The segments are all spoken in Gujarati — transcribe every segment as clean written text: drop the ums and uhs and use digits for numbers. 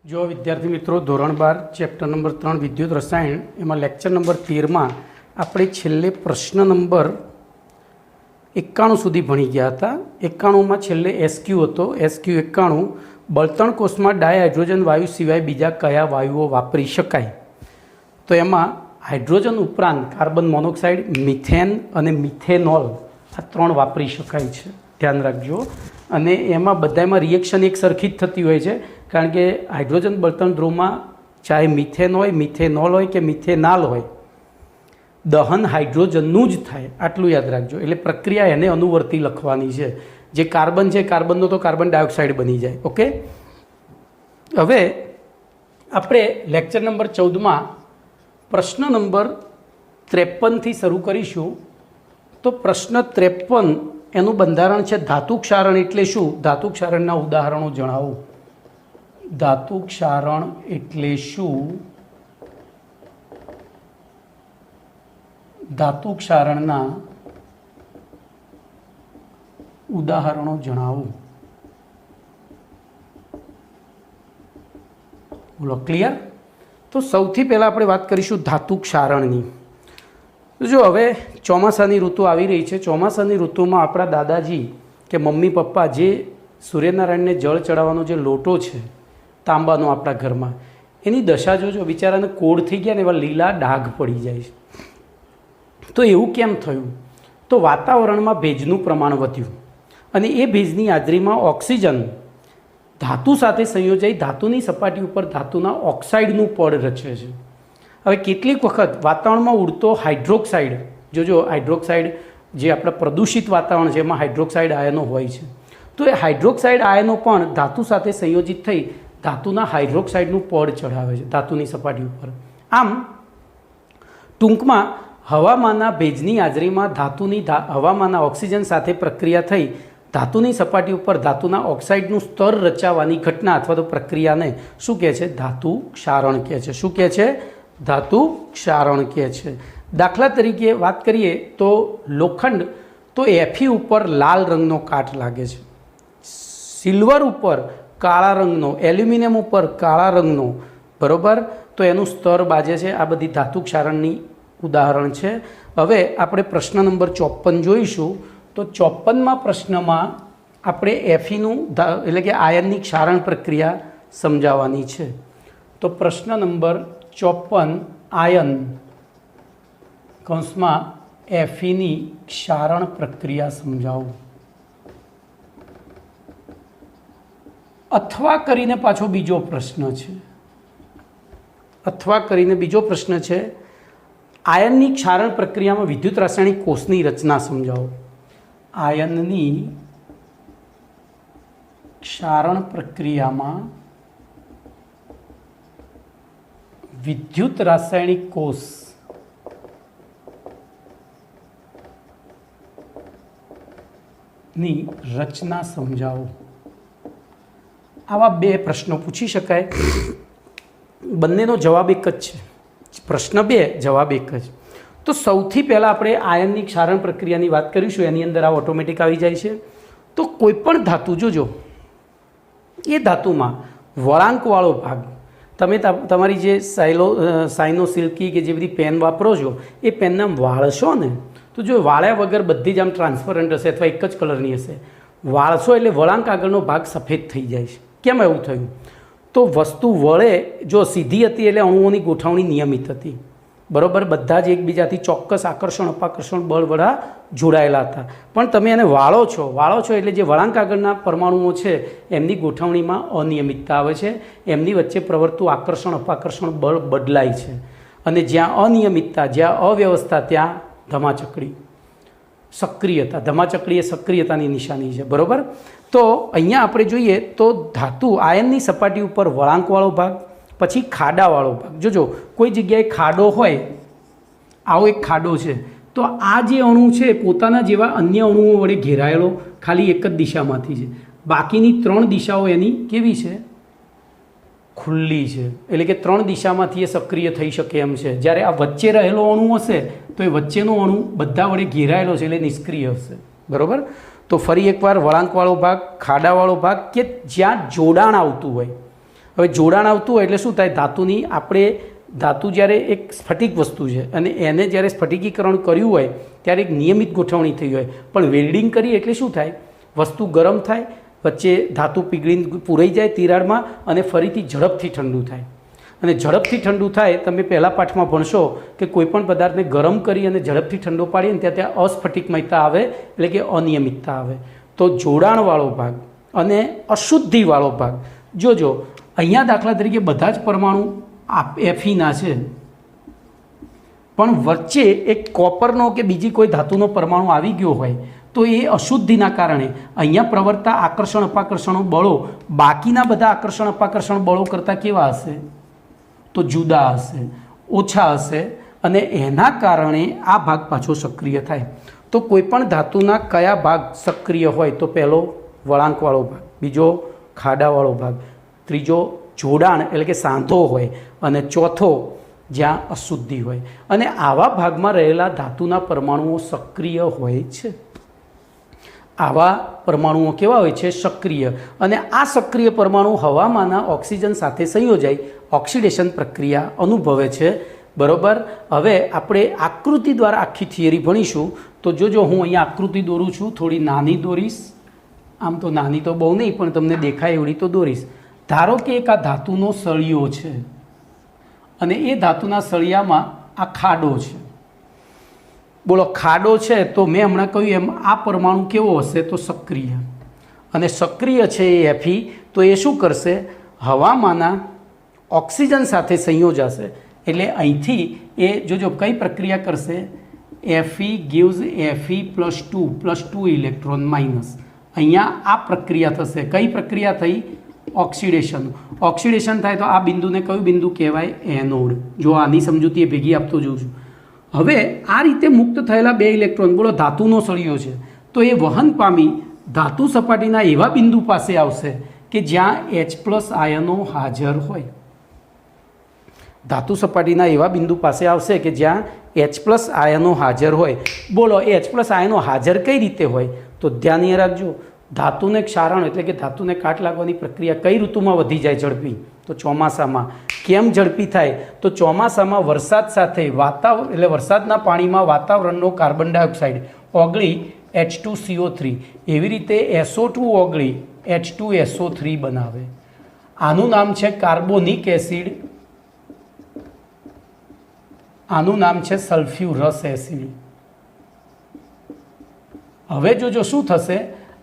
जो विद्यार्थी मित्रों धोरण 12 चैप्टर नंबर 3 विद्युत रसायण एम लेक्चर नंबर 13 में આપણે છેલ્લે પ્રશ્ન નંબર 91 સુધી ભણી ગયા હતા। 91માં છેલ્લે એસક્યુ હતો। એસક્યુ 91 બળતણ કોષમાં ડાયહાઇડ્રોજન વાયુ સિવાય બીજા કયા વાયુઓ વાપરી શકાય? તો એમાં હાઇડ્રોજન ઉપરાંત કાર્બન મોનોક્સાઇડ, મિથેન અને મિથેનોલ આ ત્રણ વાપરી શકાય છે, ધ્યાન રાખજો। અને એમાં બધામાં રિએક્શન એક સરખી જ થતી હોય છે, કારણ કે હાઇડ્રોજન બળતણ ધ્રુવમાં ચાહે મિથેન હોય, મિથેનોલ હોય કે મિથેનાલ હોય, દહન હાઇડ્રોજનનું જ થાય, આટલું યાદ રાખજો। એટલે પ્રક્રિયા એને અનુવર્તી લખવાની છે। જે કાર્બન છે, કાર્બનનો તો કાર્બન ડાયોક્સાઇડ બની જાય। ઓકે, હવે આપણે લેક્ચર નંબર 14માં પ્રશ્ન નંબર 53થી શરૂ કરીશું। તો પ્રશ્ન 53 એનું બંધારણ છે ધાતુ ક્ષારણ એટલે શું? ધાતુ ક્ષારણના ઉદાહરણો જણાવો। ધાતુ ક્ષારણ એટલે શું? ધાતુ ક્ષારણના ઉદાહરણો જણાવો। બોલો, ક્લિયર? તો સૌથી પહેલાં આપણે વાત કરીશું ધાતુ ક્ષારણની। જો હવે ચોમાસાની ઋતુ આવી રહી છે। ચોમાસાની ઋતુમાં આપણા દાદાજી કે મમ્મી પપ્પા જે સૂર્યનારાયણને જળ ચડાવવાનો જે લોટો છે તાંબાનો આપણા ઘરમાં, એની દશા જોજો, બિચારાને કોડ થઈ ગયા ને એવા લીલા ડાઘ પડી જાય છે। તો એવું કેમ થયું? તો વાતાવરણમાં ભેજનું પ્રમાણ વધ્યું અને એ ભેજની હાજરીમાં ઓક્સિજન ધાતુ સાથે સંયોજાઈ ધાતુની સપાટી ઉપર ધાતુના ઓક્સાઇડનું પડ રચે છે। હવે કેટલીક વખત વાતાવરણમાં ઉડતો હાઇડ્રોક્સાઇડ, જોજો હાઇડ્રોક્સાઇડ જે આપણા પ્રદૂષિત વાતાવરણ છે એમાં હાઇડ્રોક્સાઇડ આયનો હોય છે, તો એ હાઇડ્રોક્સાઇડ આયનો પણ ધાતુ સાથે સંયોજિત થઈ ધાતુના હાઇડ્રોક્સાઇડનું પડ ચઢાવે છે ધાતુની સપાટી ઉપર। આમ ટૂંકમાં હવામાંના ભેજની હાજરીમાં ધાતુની હવામાંના ઓક્સિજન સાથે પ્રક્રિયા થઈ ધાતુની સપાટી ઉપર ધાતુના ઓક્સાઇડનું સ્તર રચાવાની ઘટના અથવા તો પ્રક્રિયાને શું કહે છે? ધાતુ ક્ષારણ કહે છે। શું કહે છે? ધાતુ ક્ષારણ કહે છે। દાખલા તરીકે વાત કરીએ તો લોખંડ, તો Fe ઉપર લાલ રંગનો કાટ લાગે છે, સિલ્વર ઉપર કાળા રંગનો, એલ્યુમિનિયમ ઉપર કાળા રંગનો, બરાબર? તો એનું સ્તર બાજે છે। આ બધી ધાતુ ક્ષારણની ઉદાહરણ છે। હવે આપણે પ્રશ્ન નંબર 54 જોઈશું। તો 54માં પ્રશ્નમાં આપણે Feનું એટલે કે આયનની ક્ષારણ પ્રક્રિયા સમજાવવાની છે। તો પ્રશ્ન નંબર 54 આયન કૌંસમાં Feની ક્ષારણ પ્રક્રિયા સમજાવો। અથવા કરીને પાછો બીજો પ્રશ્ન છે, અથવા કરીને બીજો પ્રશ્ન છે આયનની ક્ષારણ પ્રક્રિયામાં વિદ્યુત રાસાયણિક કોષની રચના સમજાવો। આયનની ક્ષારણ પ્રક્રિયામાં વિદ્યુત રાસાયણિક કોષની રચના સમજાવો। આવા બે પ્રશ્નો પૂછી શકાય, બંનેનો જવાબ એક જ છે। પ્રશ્ન 2, જવાબ એક જ। તો સૌથી પહેલાં આપણે આયનની ક્ષારણ પ્રક્રિયાની વાત કરીશું, એની અંદર આ ઓટોમેટિક આવી જાય છે। તો કોઈ પણ ધાતુ જોજો, એ ધાતુમાં વળાંકવાળો ભાગ, તમે તમારી જે સાઇનો સિલ્કી કે જે બધી પેન વાપરો છો એ પેનના વાળશો ને, તો જો વાળ્યા વગર બધી જ આમ ટ્રાન્સપરન્ટ હશે અથવા એક જ કલરની હશે, વાળશો એટલે વળાંક આગળનો ભાગ સફેદ થઈ જાય છે। કેમ એવું થયું? તો વસ્તુ વળે, જો સીધી હતી એટલે અણુઓની ગોઠવણી નિયમિત હતી, બરાબર? બધા જ એકબીજાથી ચોક્કસ આકર્ષણ અપાકર્ષણ બળ વડા જોડાયેલા હતા, પણ તમે એને વાળો છો એટલે જે વળાંક આગળના પરમાણુઓ છે એમની ગોઠવણીમાં અનિયમિતતા આવે છે, એમની વચ્ચે પ્રવર્તું આકર્ષણ અપાકર્ષણ બળ બદલાય છે, અને જ્યાં અનિયમિતતા, જ્યાં અવ્યવસ્થા, ત્યાં ધમાચકડી, સક્રિયતા, ધમાચકડી એ સક્રિયતાની નિશાની છે, બરાબર? તો અહીંયા આપણે જોઈએ તો ધાતુ આયનની સપાટી ઉપર વળાંકવાળો ભાગ, પછી ખાડાવાળો ભાગ। જોજો કોઈ જગ્યાએ ખાડો હોય, આવો એક ખાડો છે, તો આ જે અણુ છે પોતાના જેવા અન્ય અણુઓ વડે ઘેરાયેલો ખાલી એક જ દિશામાંથી છે, બાકીની 3 દિશાઓ એની કેવી છે? ખુલ્લી છે, એટલે કે 3 દિશામાંથી એ સક્રિય થઈ શકે એમ છે। જ્યારે આ વચ્ચે રહેલો અણુ હશે તો એ વચ્ચેનો અણુ બધા વડે ઘેરાયેલો છે એટલે નિષ્ક્રિય હશે, બરાબર? તો ફરી એકવાર વળાંકવાળો ભાગ, ખાડાવાળો ભાગ કે જ્યાં જોડાણ આવતું હોય, હવે જોડાણ આવતું હોય એટલે શું થાય, ધાતુની આપણે ધાતુ જ્યારે એક સ્ફટિક વસ્તુ છે અને એને જ્યારે સ્ફટિકીકરણ કર્યું હોય ત્યારે એક નિયમિત ગોઠવણી થઈ હોય, પણ વેલ્ડિંગ કરીએ એટલે શું થાય, વસ્તુ ગરમ થાય, વચ્ચે ધાતુ પીગળીને પૂરાઈ જાય તિરાડમાં અને ફરીથી ઝડપથી ઠંડુ થાય. અને ઝડપથી ઠંડુ થાય, તમે પહેલા પાઠમાં ભણશો કે કોઈપણ પદાર્થને ગરમ કરી અને ઝડપથી ઠંડો પાડીએ ને ત્યાં અસ્ફટિકમયતા આવે એટલે કે અનિયમિતતા આવે. તો જોડાણવાળો ભાગ અને અશુદ્ધિવાળો ભાગ, જોજો અહીંયા દાખલા તરીકે બધા જ પરમાણુ એફીના છે, પણ વચ્ચે એક કોપરનો કે બીજી કોઈ ધાતુનો પરમાણુ આવી ગયો હોય તો એ અશુદ્ધિના કારણે અહીંયા પ્રવર્તતા આકર્ષણ અપાકર્ષણો બળો બાકીના બધા આકર્ષણ અપાકર્ષણ બળો કરતાં કેવા હશે, તો જુદા હશે, ઓછા હશે, અને એના કારણે આ ભાગ પાછો સક્રિય થાય. તો કોઈપણ ધાતુના કયા ભાગ સક્રિય હોય, તો પહેલો વળાંકવાળો ભાગ, બીજો ખાડાવાળો ભાગ, ત્રીજો જોડાણ એટલે કે સાંધો હોય, અને ચોથો જ્યાં અશુદ્ધિ હોય. અને આવા ભાગમાં રહેલા ધાતુના પરમાણુઓ સક્રિય હોય છે. આવા પરમાણુઓ કેવા હોય છે, સક્રિય. અને આ સક્રિય પરમાણુ હવામાંના ઓક્સિજન સાથે સંયોજાઈ ઓક્સિડેશન પ્રક્રિયા અનુભવે છે. બરાબર. હવે આપણે આકૃતિ દ્વારા આખી થિયરી ભણીશું. તો જોજો હું અહીંયા આકૃતિ દોરું છું, થોડી નાની દોરીશ, આમ તો નાની તો બહુ નહીં પણ તમને દેખાય એવડી તો દોરીશ. ધારો કે એક આ ધાતુનો સળિયો છે અને એ ધાતુના સળિયામાં આ ખાડો છે. બોલો, ખાડો છે તો મેં હમણાં કહ્યું એમ આ પરમાણુ કેવો હશે, તો સક્રિય. અને સક્રિય છે એ એફી, તો એ શું કરશે, હવામાંના ઓક્સિજન સાથે સંયોજાશે. એટલે અહીંથી એ જોજો કઈ પ્રક્રિયા કરશે, એફી ગીવ્સ એફી +2 ઇલેક્ટ્રોન માઇનસ. અહીંયા આ પ્રક્રિયા થશે. કઈ પ્રક્રિયા થઈ, ઓક્સિડેશન. ઓક્સિડેશન થાય તો આ બિંદુને કયું બિંદુ કહેવાય, એનોડ. જો આની સમજૂતી એ ભેગી આપતો જોઉં છું. હવે આ રીતે મુક્ત થયેલા 2 ઇલેક્ટ્રોન, બોલો ધાતુનો સળિયો છે, તો એ વહન પામી ધાતુ સપાટીના એવા બિંદુ પાસે આવશે કે જ્યાં H+ આયનો હાજર હોય. ધાતુ સપાટીના એવા બિંદુ પાસે આવશે કે જ્યાં H+ આયનો હાજર હોય. બોલો એ H+ આયનો હાજર કઈ રીતે હોય, તો ધ્યાન એ રાખજો, ધાતુને ક્ષારણ એટલે કે ધાતુને કાટ લાગવાની પ્રક્રિયા કઈ ઋતુમાં વધી જાય ઝડપી, તો ચોમાસામાં. કેમ ઝડપી થાય, તો ચોમાસામાં વરસાદ સાથે એટલે વરસાદના પાણીમાં વાતાવરણનો કાર્બન ડાયોક્સાઇડ ઓગળી H2CO3, એવી રીતે SO2 ઓગળી H2SO3 બનાવે. આનું નામ છે કાર્બોનિક એસિડ, આનું નામ છે સલ્ફ્યુરસ એસિડ. હવે જોજો શું થશે,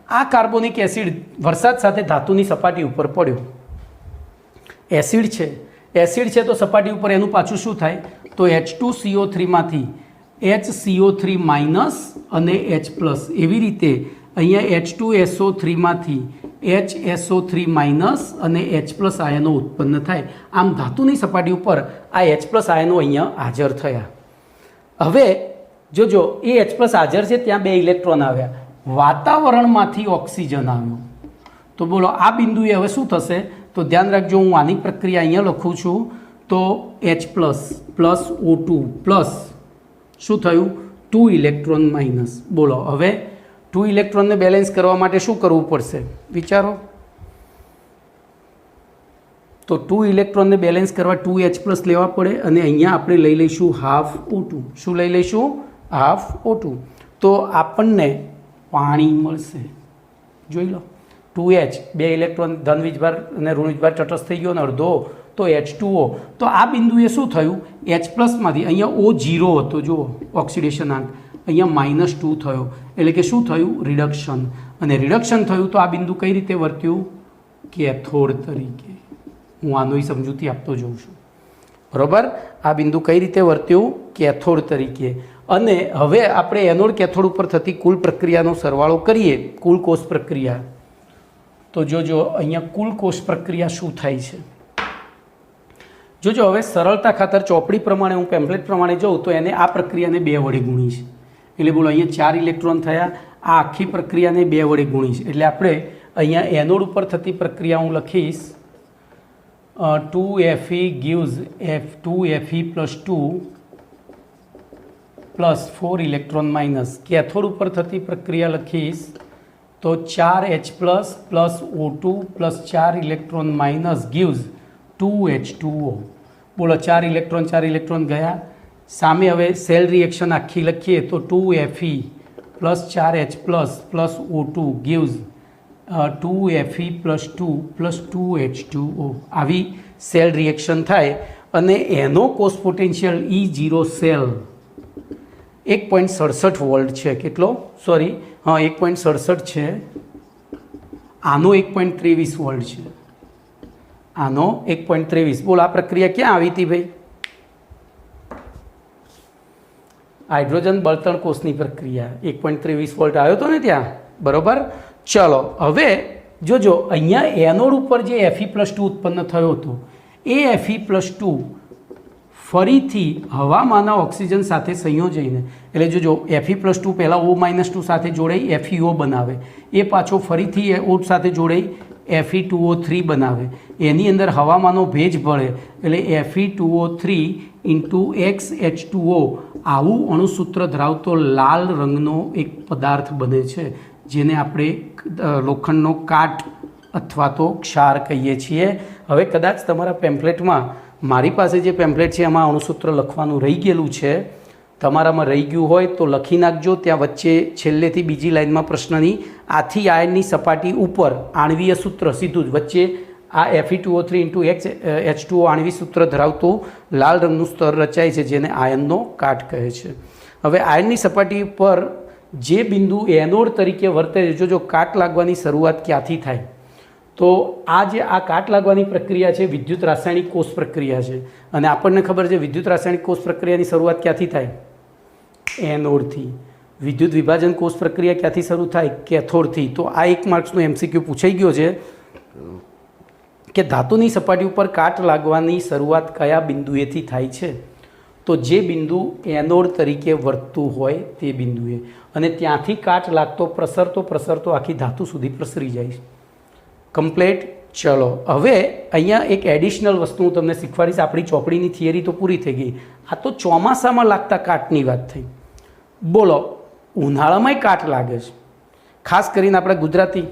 આ કાર્બોનિક એસિડ વરસાદ સાથે ધાતુની સપાટી ઉપર પડ્યો, એસિડ છે, એસિડ છે તો સપાટી ઉપર એનું પાછું શું થાય, તો H2CO3 માંથી HCO3 માઇનસ અને H+, એવી રીતે અહીંયા H2SO3 માંથી HSO3 માઇનસ અને H+ આયનો ઉત્પન્ન થાય. આમ ધાતુની સપાટી ઉપર આ H+ આયનો અહીંયા હાજર થયા. હવે જોજો એ H+ હાજર છે, ત્યાં 2 ઇલેક્ટ્રોન આવ્યા, વાતાવરણમાંથી ઓક્સિજન આવ્યો. તો બોલો આ બિંદુએ હવે શું થશે, તો ધ્યાન રાખજો, હું આની પ્રક્રિયા અહીંયા લખું છું, તો H+ પ્લસ O2 પ્લસ શું થયું, 2 ઇલેક્ટ્રોન માઇનસ. બોલો હવે 2 ઇલેક્ટ્રોનને બેલેન્સ કરવા માટે શું કરવું પડશે, વિચારો. તો 2 ઇલેક્ટ્રોનને બેલેન્સ કરવા 2H+ લેવા પડે અને અહીંયા આપણે લઈ લઈશું હાફ O2. શું લઈ લઈશું, હાફ O2. તો આપણને પાણી મળશે. જોઈ લો, 2H 2 ઇલેક્ટ્રોન ધન વીજભાર અને ઋણ વીજભાર તટસ્થ થઈ ગયો ને અડધો, તો H2O. તો આ બિંદુએ શું થયું, H+ માંથી અહીંયા O0 હતો, જુઓ ઓક્સિડેશન આંક, અહીંયા -2 થયો, એટલે કે શું થયું, રિડક્શન. અને રિડક્શન થયું તો આ બિંદુ કઈ રીતે વર્ત્યું, કેથોડ તરીકે. હું આનો સમજૂતી આપતો જોઉં છું. બરાબર, આ બિંદુ કઈ રીતે વર્ત્યું, કેથોડ તરીકે. અને હવે આપણે એનોડ કેથોડ ઉપર થતી કુલ પ્રક્રિયાનો સરવાળો કરીએ, કુલ કોષ પ્રક્રિયા. તો જોજો અહીંયા કુલ કોષ પ્રક્રિયા શું થાય છે. જોજો હવે સરળતા ખાતર ચોપડી પ્રમાણે હું પેમ્પલેટ પ્રમાણે જોઉં તો એને આ પ્રક્રિયાને 2 વડે ગુણી છે. એટલે બોલો અહીંયા 4 ઇલેક્ટ્રોન થયા, આ આખી પ્રક્રિયાને 2 વડે ગુણી છે. એટલે આપણે અહીંયા એનોડ ઉપર થતી પ્રક્રિયા હું લખીશ 2Fe gives 2Fe +2 plus 4 electron minus. Cathode ઉપર થતી પ્રક્રિયા લખીશ તો 4H+ plus O2 plus 4 electron minus gives 2H2O। બોલો 4 ઇલેક્ટ્રોન ગયા। સામે હવે સેલ રિએક્શન આખી લખીએ તો 2Fe plus 4H plus O2 gives 2Fe plus 2 plus 2H2O। આવી સેલ રિએક્શન થાય અને એનો કોષ પોટેન્શિયલ E0 સેલ 1.67 વોલ્ટ છે। કેટલો? સોરી, હા 1.67 છે। આનો 1.23 વોલ્ટ છે, આનો 1.23। બોલો આ પ્રક્રિયા ક્યાં આવી હતી ભાઈ? હાઇડ્રોજન બળતણ કોષની પ્રક્રિયા 1.23 વોલ્ટ આવ્યો હતો ને ત્યાં, બરોબર। ચલો હવે જોજો અહીંયા એનોડ ઉપર જે Fe+2 ઉત્પન્ન થયો હતો એ Fe+2 ફરીથી હવામાંના ઓક્સિજન સાથે સંયોજાઈને, એટલે જોજો Fe+2 પહેલાં O-2 સાથે જોડાઈ FeO બનાવે, એ પાછો ફરીથી O સાથે જોડાઈ Fe2O3 બનાવે, એની અંદર હવામાંનો ભેજ ભળે એટલે Fe2O3 × XH2O આવું અણુસૂત્ર ધરાવતો લાલ રંગનો એક પદાર્થ બને છે, જેને આપણે લોખંડનો કાટ અથવા તો ક્ષાર કહીએ છીએ। હવે કદાચ તમારા પેમ્પલેટમાં, મારી પાસે જે પેમ્પલેટ છે એમાં અણુસૂત્ર લખવાનું રહી ગયેલું છે, તમારામાં રહી ગયું હોય તો લખી નાખજો। ત્યાં વચ્ચે છેલ્લેથી બીજી લાઇનમાં પ્રશ્નની આથી આયનની સપાટી ઉપર આણવીય સૂત્ર સીધું જ વચ્ચે આ Fe2O3 × H2O આણવીય સૂત્ર ધરાવતું લાલ રંગનું સ્તર રચાય છે, જેને આયનનો કાટ કહે છે। હવે આયનની સપાટી પર જે બિંદુ એનોડ તરીકે વર્તે છે, જો કાટ લાગવાની શરૂઆત ક્યાંથી થાય? તો આ જે આ કાટ લાગવાની પ્રક્રિયા છે વિદ્યુત રાસાયણિક કોષ પ્રક્રિયા છે, અને આપણને ખબર છે વિદ્યુત રાસાયણિક કોષ પ્રક્રિયાની શરૂઆત ક્યાંથી થાય? એનોડથી। વિદ્યુત વિભાજન કોષ પ્રક્રિયા ક્યાંથી શરૂ થાય? કેથોડથી। તો આ 1 માર્ક્સનો MCQ પૂછાઈ ગયો છે કે ધાતુની સપાટી ઉપર કાટ લાગવાની શરૂઆત કયા બિંદુએથી થાય છે? તો જે બિંદુ એનોડ તરીકે વર્તતું હોય તે બિંદુએ, અને ત્યાંથી કાટ લાગતો પ્રસરતો આખી ધાતુ સુધી પ્રસરી જાય છે। કમ્પ્લેટ। ચલો હવે અહીંયા એક એડિશનલ વસ્તુ હું તમને શીખવાડીશ। આપણી ચોપડીની થિયરી તો પૂરી થઈ ગઈ, આ તો ચોમાસામાં લાગતા કાટની વાત થઈ। બોલો ઉનાળામાંય કાટ લાગે છે, ખાસ કરીને આપણે ગુજરાતી,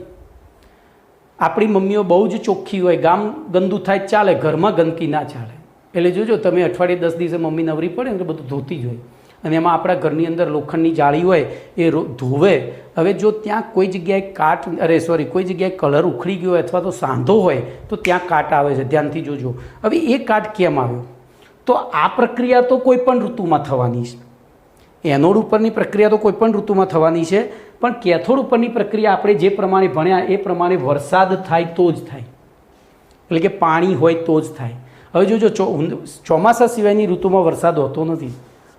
આપણી મમ્મીઓ બહુ જ ચોખ્ખી હોય, ગામ ગંદુ થાય ચાલે, ઘરમાં ગંદકી ના ચાલે। એટલે જોજો તમે અઠવાડિયે 10 દિવસે મમ્મી નવરી પડે ને એટલે બધું ધોતી જ હોય, અને એમાં આપણા ઘરની અંદર લોખંડની જાળી હોય એ ધોવે। હવે જો ત્યાં કોઈ જગ્યાએ કોઈ જગ્યાએ કલર ઉખડી ગયો હોય અથવા તો સાંધો હોય તો ત્યાં કાટ આવે છે, ધ્યાનથી જોજો। હવે એ કાટ કેમ આવ્યો? તો આ પ્રક્રિયા તો કોઈ પણ ઋતુમાં થવાની છે, એનોડ ઉપરની પ્રક્રિયા તો કોઈ પણ ઋતુમાં થવાની છે, પણ કેથોડ ઉપરની પ્રક્રિયા આપણે જે પ્રમાણે ભણ્યા એ પ્રમાણે વરસાદ થાય તો જ થાય, એટલે કે પાણી હોય તો જ થાય। હવે જોજો ચોમાસા સિવાયની ઋતુમાં વરસાદ હોતો નથી,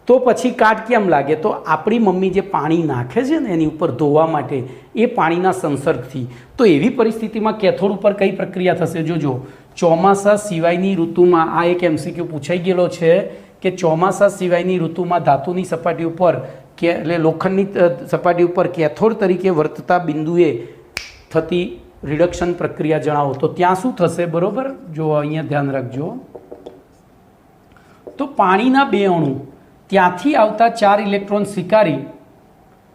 તો પછી કાટ કેમ લાગે? તો આપણી મમ્મી જે પાણી નાખે છે ને એની ઉપર ધોવા માટે, એ પાણીના સંસર્ગથી। તો એવી પરિસ્થિતિમાં કેથોડ ઉપર કઈ પ્રક્રિયા થશે? જોજો ચોમાસા સિવાયની ઋતુમાં આ એક MCQ પૂછાઈ ગયેલો છે કે ચોમાસા સિવાયની ઋતુમાં ધાતુની સપાટી ઉપર એટલે લોખંડની સપાટી ઉપર કેથોડ તરીકે વર્તતા બિંદુએ થતી રિડક્શન પ્રક્રિયા જણાવો। તો ત્યાં શું થશે? બરોબર, જો અહીંયા ધ્યાન રાખજો, તો પાણીના 2 અણુ ત્યાંથી આવતા 4 ઇલેક્ટ્રોન સ્વીકારી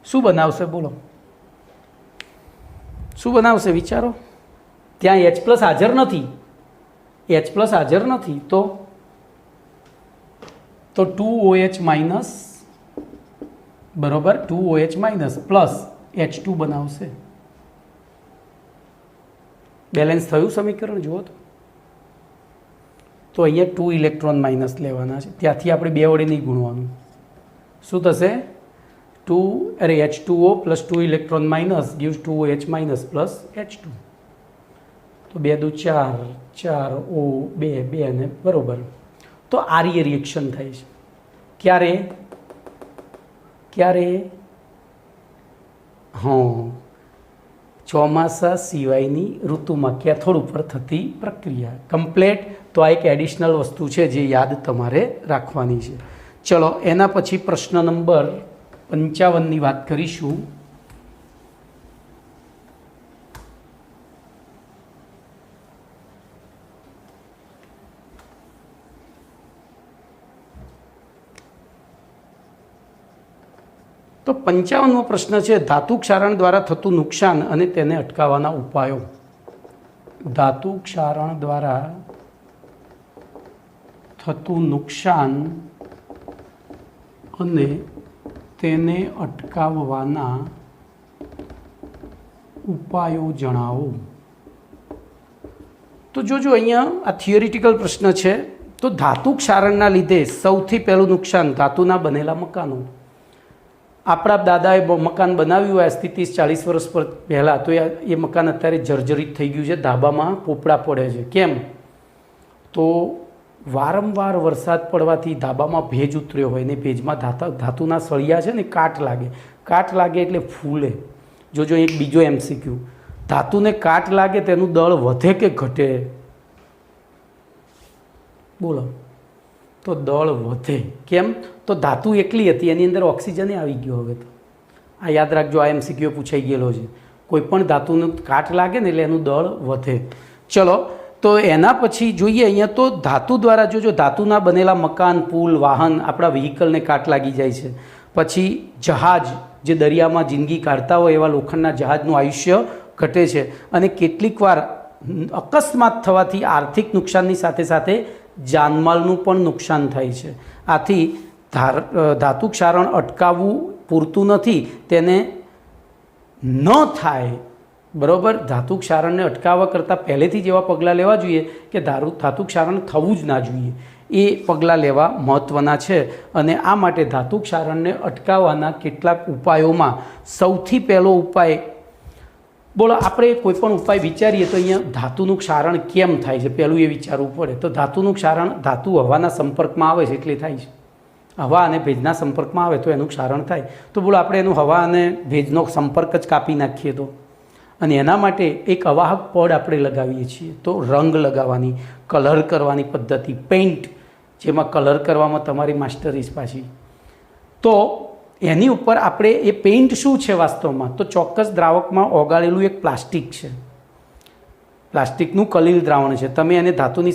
શું બનાવશે? બોલો શું બનાવશે? વિચારો। ત્યાં H+ હાજર નથી, H+ હાજર નથી, તો 2OH- બરોબર, 2OH- પ્લસ H2 બનાવશે। બેલેન્સ થયું સમીકરણ? જુઓ તો અહીંયા 2 ઇલેક્ટ્રોન માઇનસ લેવાના છે, ત્યાંથી આપણે 2 વડે નહીં ગુણવાનું। શું થશે? H2O plus 2 electron minus gives 2OH- plus H2, તો 2 દુ 4, 4 O 2 અને બરોબર। તો આ રિએક્શન થાય છે ક્યારે? હા, ચોમાસા સિવાયની ઋતુમાં કેથોડ ઉપર થતી પ્રક્રિયા। કમ્પ્લેટ। તો આ એક એડિશનલ વસ્તુ છે જે યાદ તમારે રાખવાની છે। ચલો એના પછી પ્રશ્ન નંબર 55ની વાત કરીશું। તો 55મો પ્રશ્ન છે ધાતુ ક્ષારણ દ્વારા થતું નુકસાન અને તેને અટકાવવાના ઉપાયો। ધાતુ ક્ષારણ દ્વારા થતું નુકસાન અને તેને અટકાવવાના ઉપાયો જણાવો. તો જોજો અહીંયા આ થિયોરિટિકલ પ્રશ્ન છે. તો ધાતુ ક્ષારણના લીધે સૌથી પહેલું નુકસાન ધાતુના બનેલા મકાનો. આપણા દાદાએ મકાન બનાવ્યું હોય આજથી 30-40 વર્ષ પહેલાં, તો એ મકાન અત્યારે જર્જરિત થઈ ગયું છે, ધાબામાં પોપડા પડે છે. કેમ? તો વારંવાર વરસાદ પડવાથી ધાબામાં ભેજ ઉતર્યો હોય ને ભેજમાં ધાતુના સળિયા છે ને કાટ લાગે એટલે ફૂલે. જોજો એક બીજો MCQ, ધાતુને કાટ લાગે તેનું દળ વધે કે ઘટે? બોલો. તો દળ વધે. કેમ? તો ધાતુ એકલી હતી, એની અંદર ઓક્સિજન આવી ગયો. હવે તો આ યાદ રાખજો, આ MCQ પૂછાઈ ગયેલો છે. કોઈ પણ ધાતુનું કાટ લાગે ને એટલે એનું દળ વધે. ચલો, તો એના પછી જોઈએ અહીંયા તો ધાતુ દ્વારા જોજો ધાતુના બનેલા મકાન, પુલ, વાહન, આપણા વ્હીકલને કાટ લાગી જાય છે. પછી જહાજ, જે દરિયામાં જિંદગી કાઢતા હોય એવા લોખંડના જહાજનું આયુષ્ય ઘટે છે. અને કેટલીક વાર અકસ્માત થવાથી આર્થિક નુકસાનની સાથે સાથે જાનમાલનું પણ નુકસાન થાય છે. આથી ધાતુ ક્ષારણ અટકાવવું પૂરતું નથી, તેને ન થાય. બરાબર? ધાતુ ક્ષારણને અટકાવવા કરતાં પહેલેથી જ એવા પગલાં લેવા જોઈએ કે ધાતુ ક્ષારણ થવું જ ના જોઈએ. એ પગલાં લેવા મહત્ત્વના છે. અને આ માટે ધાતુ ક્ષારણને અટકાવવાના કેટલાક ઉપાયોમાં સૌથી પહેલો ઉપાય, બોલો, આપણે કોઈ પણ ઉપાય વિચારીએ તો અહીંયા ધાતુનું ક્ષારણ કેમ થાય છે પહેલું એ વિચારવું પડે. તો ધાતુનું ક્ષારણ ધાતુ હવાના સંપર્કમાં આવે છે એટલે થાય છે. હવા અને ભેજના સંપર્કમાં આવે તો એનું ક્ષારણ થાય. તો બોલો, આપણે એનું હવા અને ભેજનો સંપર્ક જ કાપી નાખીએ તો, અને એના માટે એક અવાહક પડ આપણે લગાવીએ છીએ. તો રંગ લગાવવાની, કલર કરવાની પદ્ધતિ, પેઇન્ટ, જેમાં કલર કરવામાં તમારી માસ્ટરીસ પાછી. તો એની ઉપર આપણે એ પેઇન્ટ શું છે વાસ્તવમાં? તો ચોક્કસ દ્રાવકમાં ઓગાળેલું એક પ્લાસ્ટિક છે. પ્લાસ્ટિકનું કલીલ દ્રાવણ છે. તમે એને ધાતુની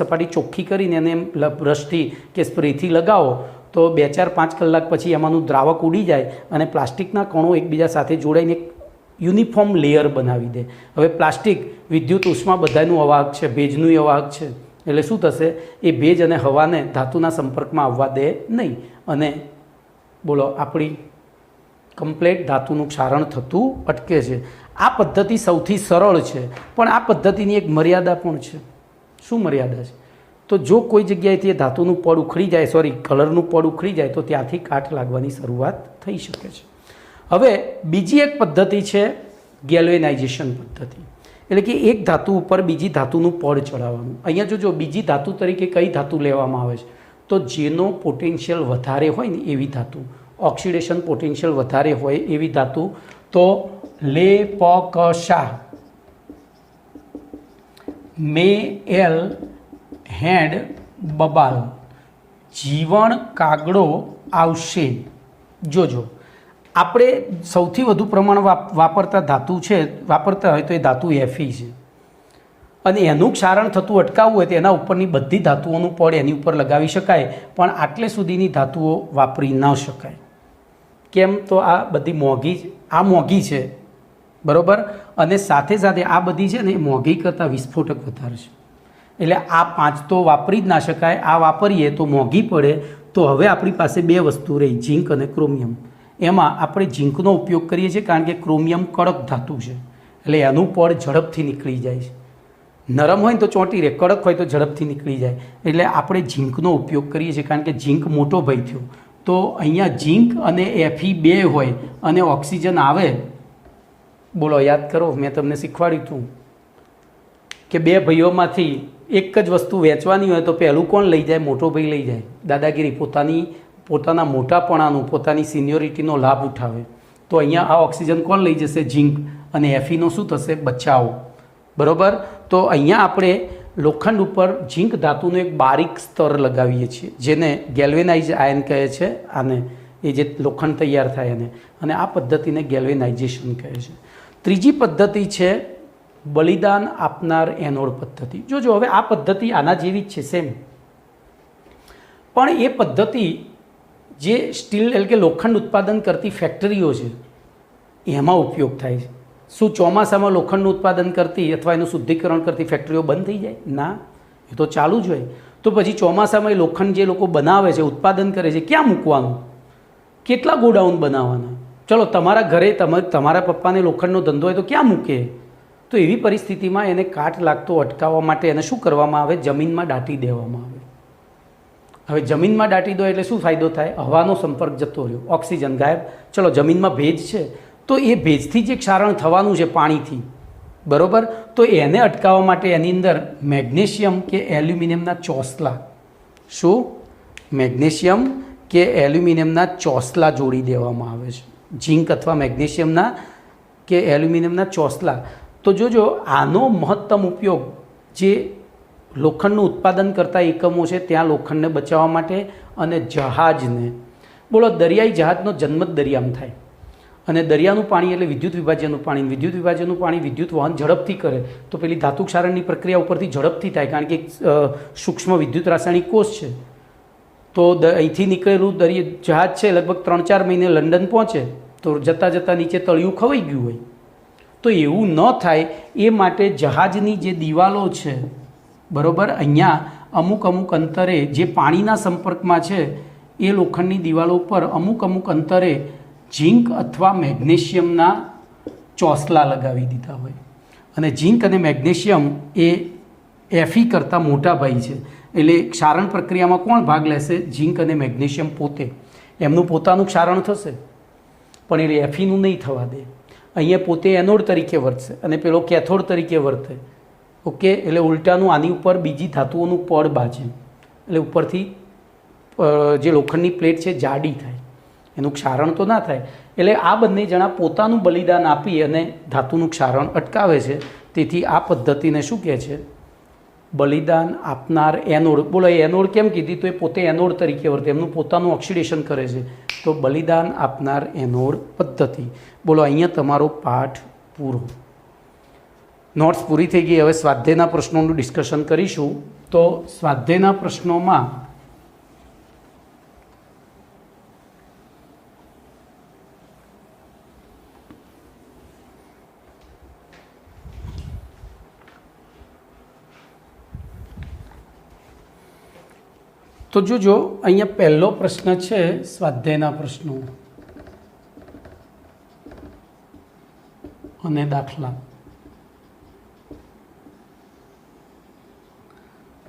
સપાટી ચોખ્ખી કરીને એને એમ બ્રશથી કે સ્પ્રેથી લગાવો તો 2-4-5 કલાક પછી એમાંનું દ્રાવક ઉડી જાય અને પ્લાસ્ટિકના કણો એકબીજા સાથે જોડાઈને એક યુનિફોર્મ લેયર બનાવી દે. હવે પ્લાસ્ટિક વિદ્યુત ઉષ્મા બધાનું અવાહક છે, ભેજનું અવાહક છે. એટલે શું થશે? એ ભેજ અને હવાને ધાતુના સંપર્કમાં આવવા દે નહીં, અને બોલો, આપણી કમ્પ્લેટ ધાતુનું ક્ષારણ થતું અટકે છે. આ પદ્ધતિ સૌથી સરળ છે, પણ આ પદ્ધતિની એક મર્યાદા પણ છે. શું મર્યાદા છે? તો જો કોઈ જગ્યાએથી ધાતુનું પડ ઉખડી જાય, કલરનું પડ ઉખડી જાય તો ત્યાંથી કાટ લાગવાની શરૂઆત થઈ શકે છે. હવે બીજી એક પદ્ધતિ છે ગેલ્વેનાઇઝેશન પદ્ધતિ, એટલે કે એક ધાતુ ઉપર બીજી ધાતુનું પડ ચડાવવાનું. અહીંયા જોજો, બીજી ધાતુ તરીકે કઈ ધાતુ લેવામાં આવે છે? તો જેનો પોટેન્શિયલ વધારે હોય ને એવી ધાતુ, ઓક્સિડેશન પોટેન્શિયલ વધારે હોય એવી ધાતુ. તો લેપકશા, મેએલ હેડ બબાલ, જીવણ કાગડો આવશે. જોજો, આપણે સૌથી વધુ પ્રમાણ વાપરતા હોય તો એ ધાતુ Fe છે. અને એનું ક્ષારણ થતું અટકાવવું હોય તો એના ઉપરની બધી ધાતુઓનું પડ એની ઉપર લગાવી શકાય, પણ આટલે સુધીની ધાતુઓ વાપરી ન શકાય. કેમ? તો આ બધી મોંઘી છે, બરાબર? અને સાથે સાથે આ બધી છે ને એ મોંઘી કરતાં વિસ્ફોટક વધારે છે. એટલે આ 5 તો વાપરી જ ના શકાય. આ વાપરીએ તો મોંઘી પડે. તો હવે આપણી પાસે 2 વસ્તુ રહી, ઝીંક અને ક્રોમિયમ. એમાં આપણે ઝીંકનો ઉપયોગ કરીએ છીએ કારણ કે ક્રોમિયમ કડક ધાતુ છે, એટલે એનું પડ ઝડપથી નીકળી જાય છે. નરમ હોય ને તો ચોંટી રહે, કડક હોય તો ઝડપથી નીકળી જાય. એટલે આપણે ઝીંકનો ઉપયોગ કરીએ છીએ કારણ કે ઝીંક મોટો ભય થયો. તો અહીંયા ઝીંક અને Fe 2 હોય અને ઓક્સિજન આવે. બોલો, યાદ કરો, મેં તમને શીખવાડ્યું હતું કે 2 ભાઈઓમાંથી એક જ વસ્તુ વેચવાની હોય તો પહેલું કોણ લઈ જાય? મોટો ભાઈ લઈ જાય. દાદાગીરી, પોતાના મોટાપણાનું, પોતાની સિનિયોરિટીનો લાભ ઉઠાવે. તો અહીંયા આ ઓક્સિજન કોણ લઈ જશે? ઝીંક. અને Feનો શું થશે? બચાવ. બરાબર? તો અહીંયા આપણે લોખંડ ઉપર ઝીંક ધાતુનું એક બારીક સ્તર લગાવીએ છીએ, જેને ગેલ્વેનાઇઝ આયન કહે છે. આને એ જે લોખંડ તૈયાર થાય એને, અને આ પદ્ધતિને ગેલ્વેનાઇઝેશન કહે છે. ત્રીજી પદ્ધતિ છે બલિદાન આપનાર એનોડ પદ્ધતિ. જોજો, હવે આ પદ્ધતિ આના જેવી જ છે, સેમ. પણ એ પદ્ધતિ જે સ્ટીલ એટલે કે લોખંડ ઉત્પાદન કરતી ફેક્ટરીઓ છે એમાં ઉપયોગ થાય છે. શું ચોમાસામાં લોખંડનું ઉત્પાદન કરતી અથવા એનું શુદ્ધિકરણ કરતી ફેક્ટરીઓ બંધ થઈ જાય? ના, એ તો ચાલુ જ હોય. તો પછી ચોમાસામાં એ લોખંડ જે લોકો બનાવે છે, ઉત્પાદન કરે છે, ક્યાં મૂકવાનું? કેટલા ગોડાઉન બનાવવાના? ચલો તમારા ઘરે તમારા પપ્પાને લોખંડનો ધંધો હોય તો ક્યાં મૂકે? તો એવી પરિસ્થિતિમાં એને કાટ લાગતો અટકાવવા માટે એને શું કરવામાં આવે? જમીનમાં દાટી દેવામાં આવે. હવે જમીનમાં દાટી દો એટલે શું ફાયદો થાય? હવાનો સંપર્ક જતો રહ્યો, ઓક્સિજન ગાયબ. ચલો જમીનમાં ભેજ છે તો એ ભેજથી જે ક્ષારણ થવાનું છે પાણીથી, બરાબર, તો એને અટકાવવા માટે એની અંદર મેગ્નેશિયમ કે એલ્યુમિનિયમના ચોસલા, શું મેગ્નેશિયમ કે એલ્યુમિનિયમના ચોસલા જોડી દેવામાં આવે છે. ઝીંક અથવા મેગ્નેશિયમના કે એલ્યુમિનિયમના ચોસલા. તો જોજો આનો મહત્તમ ઉપયોગ જે લોખંડનું ઉત્પાદન કરતા એકમો છે ત્યાં લોખંડને બચાવવા માટે અને જહાજને, બોલો દરિયાઈ જહાજનો જન્મ જ દરિયામાં થાય અને દરિયાનું પાણી એટલે વિદ્યુત વિભાજ્યનું પાણી. વિદ્યુત વિભાજ્યનું પાણી વિદ્યુત વહન ઝડપથી કરે તો પેલી ધાતુ ક્ષારણની પ્રક્રિયા ઉપરથી ઝડપથી થાય, કારણ કે સૂક્ષ્મ વિદ્યુત રાસાયણિક કોષ છે. તો અહીંથી નીકળેલું જહાજ છે લગભગ 3-4 મહિને લંડન પહોંચે તો જતાં જતાં નીચે તળિયું ખવાઈ ગયું હોય. તો એવું ન થાય એ માટે જહાજની જે દિવાલો છે, બરાબર, અહીંયા અમુક અંતરે જે પાણીના સંપર્કમાં છે એ લોખંડની દિવાલો ઉપર અમુક અંતરે ઝીંક અથવા મેગ્નેશિયમના ચોસલા લગાવી દીધા હોય. અને ઝીંક અને મેગ્નેશિયમ એ એફી કરતાં મોટા ભાઈ છે. એટલે ક્ષારણ પ્રક્રિયામાં કોણ ભાગ લેશે? ઝીંક અને મેગ્નેશિયમ પોતે. એમનું પોતાનું ક્ષારણ થશે પણ એટલે એફીનું નહીં થવા દે. અહીંયા પોતે એનોડ તરીકે વર્તશે અને પેલો કેથોડ તરીકે વર્તે. ઓકે, એટલે ઉલટાનું આની ઉપર બીજી ધાતુઓનું પડ બાજે એટલે ઉપરથી જે લોખંડની પ્લેટ છે જાડી થાય, એનું ક્ષારણ તો ના થાય. એટલે આ બંને જણા પોતાનું બલિદાન આપી અને ધાતુનું ક્ષારણ અટકાવે છે. તેથી આ પદ્ધતિને શું કહે છે? બલિદાન આપનાર એનોડ. બોલો એ એનોડ કેમ કીધી? તો એ પોતે એનોડ તરીકે વર્તે, એમનું પોતાનું ઓક્સિડેશન કરે છે. તો બલિદાન આપનાર એનોડ પદ્ધતિ. બોલો અહીંયા તમારો પાઠ પૂરો. નોટ્સ પૂરી થઈ ગઈ. હવે સ્વાધ્યાયના પ્રશ્નોનું ડિસ્કશન કરીશું. તો સ્વાધ્યાયના પ્રશ્નોમાં તો જોજો અહીંયા પહેલો પ્રશ્ન છે સ્વાધ્યાયના પ્રશ્નો અને દાખલા.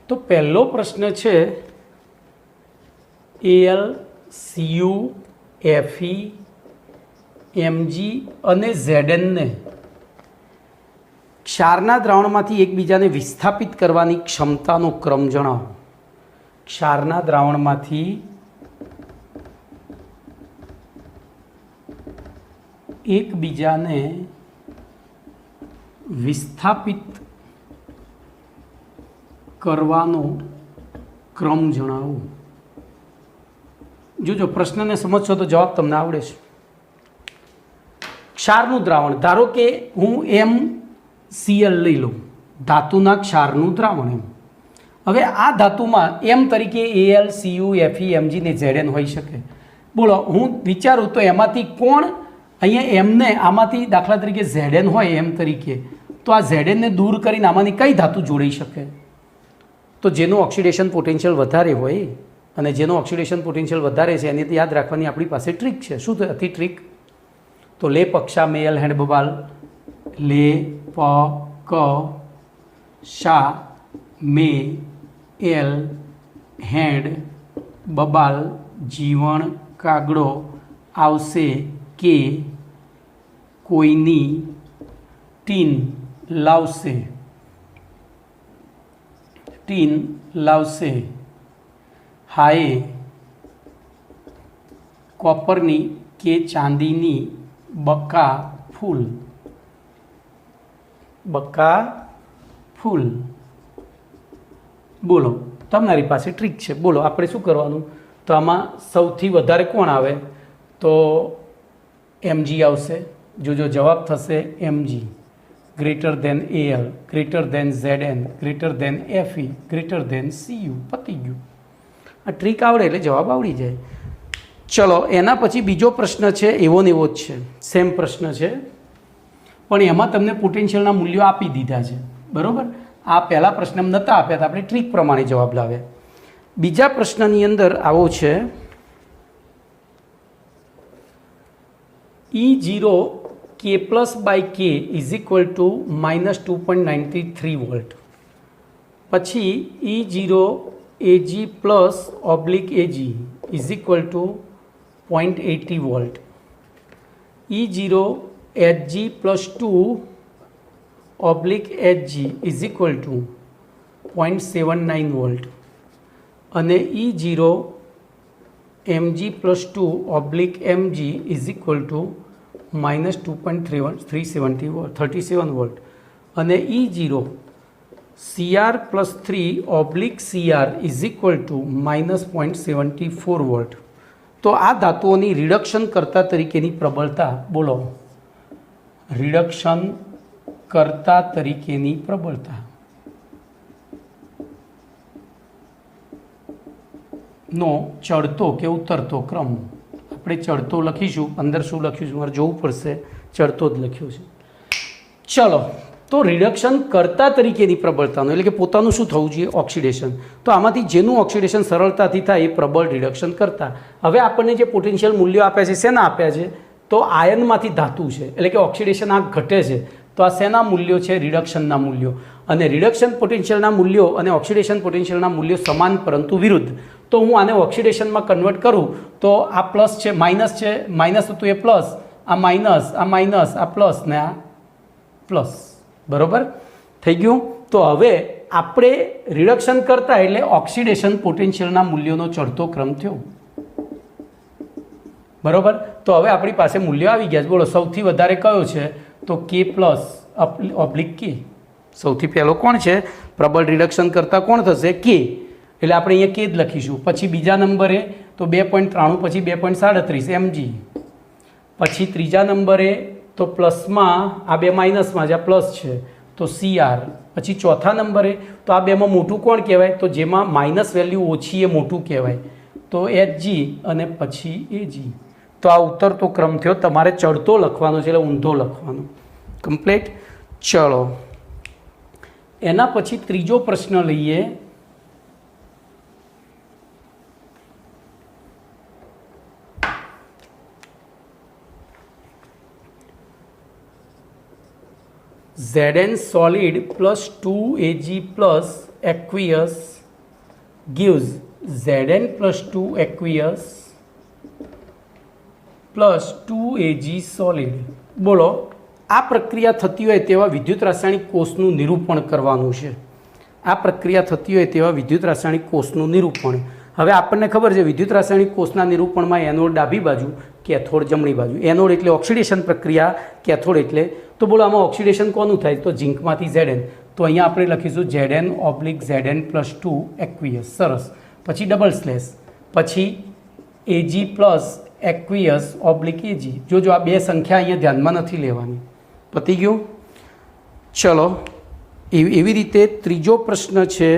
તો પહેલો પ્રશ્ન છે એલ, સીયુ, એફઈ, એમજી અને ઝેડએનને ક્ષારના દ્રાવણમાંથી એકબીજાને વિસ્થાપિત કરવાની ક્ષમતાનો ક્રમ જણાવો. ક્ષારના દ્રાવણમાંથી એકબીજાને વિસ્થાપિત કરવાનો ક્રમ જણાવો. જોજો પ્રશ્નને સમજશો તો જવાબ તમને આવડે છે. ક્ષારનું દ્રાવણ, ધારો કે હું MCl લઈ લઉં, ધાતુના ક્ષારનું દ્રાવણ. એમ હવે આ ધાતુમાં એમ તરીકે AL, CU, Fe, Mg ને Zn હોઈ શકે. બોલો હું વિચારું તો એમાંથી કોણ અહીંયા એમને આમાંથી દાખલા તરીકે Zn હોય એમ તરીકે, તો આ Zn ને દૂર કરીને આમાંની કઈ ધાતુ જોડાઈ શકે? તો જેનું ઓક્સિડેશન પોટેન્શિયલ વધારે હોય અને જેનું ઓક્સિડેશન પોટેન્શિયલ વધારે છે એની યાદ રાખવાની આપણી પાસે ટ્રીક છે. શું હતી ટ્રીક? તો લે પક્ષા મેલ હેન્ડ બબાલ, લે પ ક શા મે એલ હેન્ડ બબાલ જીવણ કાગડો આવશે કે કોઈની ટીન લાવશે, ટીન લાવશે હાય કોપરની કે ચાંદીની બકા ફૂલ, બકા ફૂલ. બોલો તમારી પાસે ટ્રીક છે. બોલો આપણે શું કરવાનું? તો આમાં સૌથી વધારે કોણ આવે? તો Mg આવશે. જોજો જવાબ થશે Mg, greater than AL, greater than Zn, greater than Fe, greater than Cu. પતી ગયું. આ ટ્રીક આવડે એટલે જવાબ આવડી જાય. ચલો એના પછી બીજો પ્રશ્ન છે, એવો ને એવો જ છે, સેમ પ્રશ્ન છે પણ એમાં તમને પોટેન્શિયલના મૂલ્યો આપી દીધા છે. બરાબર, આ પહેલા પ્રશ્નમાં નહોતા આપ્યા હતા, આપણે ટ્રીક પ્રમાણે જવાબ લાવ્યા. બીજા પ્રશ્નની અંદર આવો છે E0 K પ્લસ બાય કે ઇઝ ઇક્વલ ટુ -2.93 વોલ્ટ, પછી E0 AG plus oblique AG is equal to 0.80 volt, E0 HG plus 2 oblique HG is equal to 0.79 volt અને E0 MG plus 2 oblique MG is equal to -2.37 volt અને E0 CR plus 3 oblique CR is equal to -0.74 volt. તો આ ધાતુઓની રિડક્શન કર્તા તરીકેની પ્રબળતા બોલો. રિડક્શન કર્તા તરીકેની પ્રબળતા નો ચડતો કે ઉતરતો ક્રમ. આપણે ચડતો લખીશું, અંદર શું લખ્યું છે મારે જોવું પડશે, ચડતો જ લખ્યું છે. ચલો, તો રિડક્શન કર્તા તરીકેની પ્રબળતાનો એટલે કે પોતાનું શું થવું જોઈએ? ઓક્સિડેશન. તો આમાંથી જેનું ઓક્સિડેશન સરળતાથી થાય એ પ્રબળ રિડક્શન કરતા. હવે આપણને જે પોટેન્શિયલ મૂલ્યો આપ્યા છે શેના આપ્યા છે? તો આયનમાંથી ધાતુ છે એટલે કે ઓક્સિડેશન આ ઘટે છે. તો આ શેના મૂલ્યો છે? રિડક્શનના મૂલ્યો. અને રિડક્શન પોટેન્શિયલના મૂલ્યો અને ઓક્સિડેશન પોટેન્શિયલના મૂલ્યો સમાન પરંતુ વિરુદ્ધ. તો હું આને ઓક્સિડેશનમાં કન્વર્ટ કરું તો આ પ્લસ છે, માઇનસ છે, માઇનસ હતું એ પ્લસ, આ માઇનસ, આ માઇનસ, આ પ્લસ ને આ પ્લસ. બરાબર થઈ ગયું. તો હવે આપણે રિડક્શન કરતા એટલે ઓક્સિડેશન પોટેન્શિયલના મૂલ્યોનો ચડતો ક્રમ થયો. બરાબર. તો હવે આપણી પાસે મૂલ્યો આવી ગયા. બોલો સૌથી વધારે કયો છે? તો કે પ્લસ ઓબ્લિક કે. સૌથી પહેલો કોણ છે? પ્રબળ રિડક્શન કરતા કોણ થશે? કે. એટલે આપણે અહીંયા કે જ લખીશું. પછી બીજા નંબરે તો 2.93, પછી 2.37 mg. પછી ત્રીજા નંબરે તો પ્લસમાં આ બે માઇનસમાં જ્યાં પ્લસ છે તો CR. પછી ચોથા નંબરે તો આ બેમાં મોટું કોણ કહેવાય? તો જેમાં માઇનસ વેલ્યુ ઓછી એ મોટું કહેવાય તો HG અને પછી AG. તો આ ઉતરતો ક્રમ થયો. તમારે ચડતો લખવાનો છે એટલે ઊંધો લખવાનો. કમ્પ્લીટ. ચલો, એના પછી ત્રીજો પ્રશ્ન લઈએ. Zn solid plus 2Ag plus aqueous gives Zn plus 2 aqueous plus 2Ag solid. બોલો, આ પ્રક્રિયા થતી હોય તેવા વિદ્યુત રાસાયણિક કોષનું નિરૂપણ કરવાનું છે. આ પ્રક્રિયા થતી હોય તેવા વિદ્યુત રાસાયણિક કોષનું નિરૂપણ. હવે આપણને ખબર છે વિદ્યુત રાસાયણિક કોષના નિરૂપણમાં એનોડ ડાબી બાજુ, કેથોડ જમણી બાજુ. એનોડ એટલે ઓક્સિડેશન પ્રક્રિયા, કેથોડ એટલે તો બોલો આમાં ઓક્સિડેશન કોનું થાય? તો ઝીંકમાંથી Zn. તો અહીંયા આપણે લખીશું Zn oblique Zn plus 2 aqueous. સરસ. પછી ડબલ સ્લેશ, પછી Ag plus aqueous oblique Ag. જોજો આ બે સંખ્યા અહીંયા ધ્યાનમાં નથી લેવાની. પતી ગયું. ચલો, એવી રીતે ત્રીજો પ્રશ્ન છે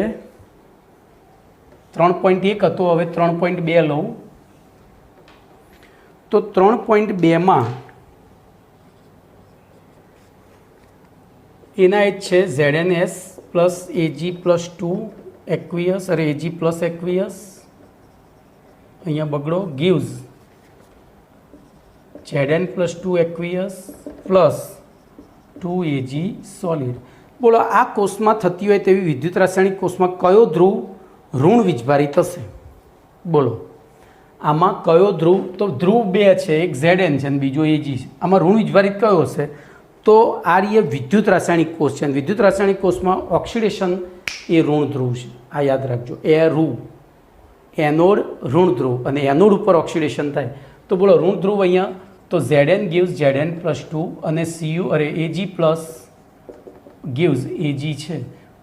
3.1 હતો, હવે 3.2 લઉં. તો 3.2માં એના જ છે ZnS plus Ag plus 2 aqueous, અરે Ag પ્લસ એક્વિયસ, અહીંયા બગડો, gives Zn plus 2 aqueous plus 2Ag solid. બોલો આ કોષમાં થતી હોય તેવી વિદ્યુત રાસાયણિક કોષમાં કયો ધ્રુવ ઋણ વીજભારિત હશે? બોલો આમાં કયો ધ્રુવ? તો ધ્રુવ બે છે, એક Zn છે અને બીજો Ag છે. આમાં ઋણ વીજભારિત કયો હશે? તો આ રીતે વિદ્યુત રાસાયણિક કોષ છે અને વિદ્યુત રાસાયણિક કોષમાં ઓક્સિડેશન એ ઋણ ધ્રુવ છે. આ યાદ રાખજો. એનોડ ઋણ ધ્રુવ અને એનોડ ઉપર ઓક્સિડેશન થાય તો બોલો ઋણ ધ્રુવ અહીંયા તો Zn gives Zn પ્લસ 2 અને Ag પ્લસ gives Ag છે.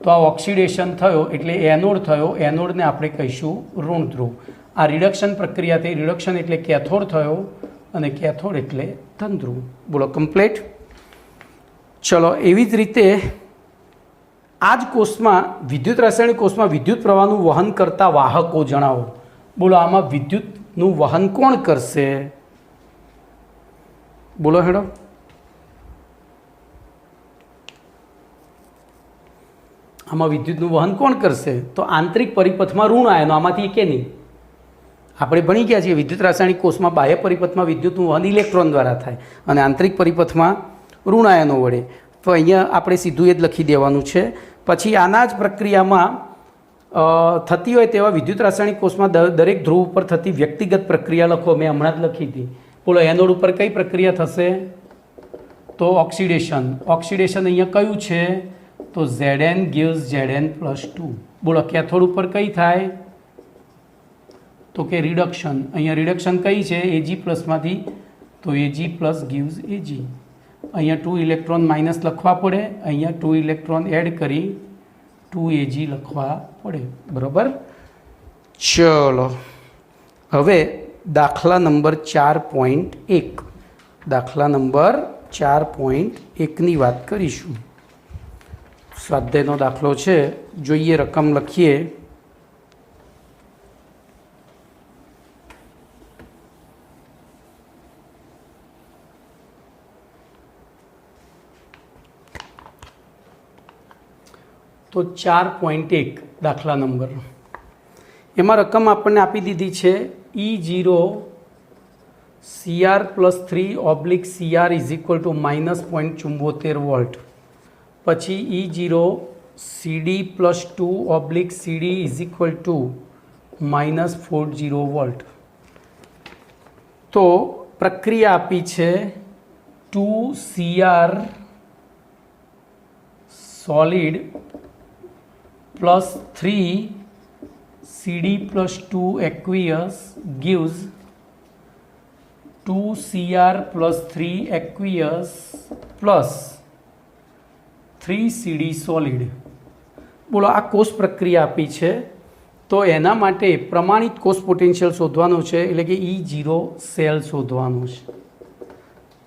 તો આ ઓક્સિડેશન થયો એટલે એનોડ થયો. એનોડને આપણે કહીશું ઋણ ધ્રુવ. આ રિડક્શન પ્રક્રિયા થઈ. રિડક્શન એટલે કેથોડ થયો અને કેથોડ એટલે ધન ધ્રુવ. બોલો કમ્પ્લીટ. ચલો, એવી જ રીતે આ જ કોષમાં વિદ્યુત રાસાયણિક કોષમાં વિદ્યુત પ્રવાહનું વહન કરતા વાહકો જણાવો. બોલો આમાં વિદ્યુતનું વહન કોણ કરશે? બોલો હેડો. આમાં વિદ્યુતનું વહન કોણ કરશે? તો આંતરિક પરિપથમાં ઋણ આયનો, આમાંથી કે નહીં. આપણે ભણી ગયા છીએ વિદ્યુત રાસાયણિક કોષમાં બાહ્ય પરિપથમાં વિદ્યુતનું વહન ઇલેક્ટ્રોન દ્વારા થાય અને આંતરિક પરિપથમાં ઋણ આયનો વડે. તો અહીંયા આપણે સીધું એ જ લખી દેવાનું છે. પછી આના જ પ્રક્રિયામાં થતી હોય તેવા વિદ્યુત રાસાયણિક કોષમાં દરેક ધ્રુવ ઉપર થતી વ્યક્તિગત પ્રક્રિયા લખો. મેં હમણાં જ લખી હતી. બોલો એનોડ ઉપર કઈ પ્રક્રિયા થશે? તો ઓક્સિડેશન. ઓક્સિડેશન અહીંયા કયું છે? તો Zn gives Zn+2. બોલો કેથોડ ઉપર કઈ થાય? તો કે રિડક્શન. અહીંયા રિડક્શન કઈ છે? Ag+ માંથી. તો Ag+ gives Ag. અહીંયા 2 ઇલેક્ટ્રોન માઇનસ લખવા પડે, અહીંયા 2 ઇલેક્ટ્રોન એડ કરી 2Ag લખવા પડે. બરાબર. ચલો હવે દાખલા નંબર 4.1. દાખલા નંબર 4.1ની વાત કરીશું. સ્વાધ્યાયનો દાખલો છે. જોઈએ રકમ લખીએ. તો 4.1 દાખલા નંબર, એમાં રકમ આપણને આપી દીધી છે E0 Cr+3/Cr -0.74 વોલ્ટ. પછી E0 Cd+2/Cd -40 વોલ્ટ. તો પ્રક્રિયા આપી છે 2Cr solid +3Cd+2 aqueous gives 2Cr+3 aqueous +3Cd solid. બોલો આ કોષ પ્રક્રિયા આપી છે. તો એના માટે પ્રમાણિત કોષ પોટેન્શિયલ શોધવાનો છે, એટલે કે E0 સેલ શોધવાનો છે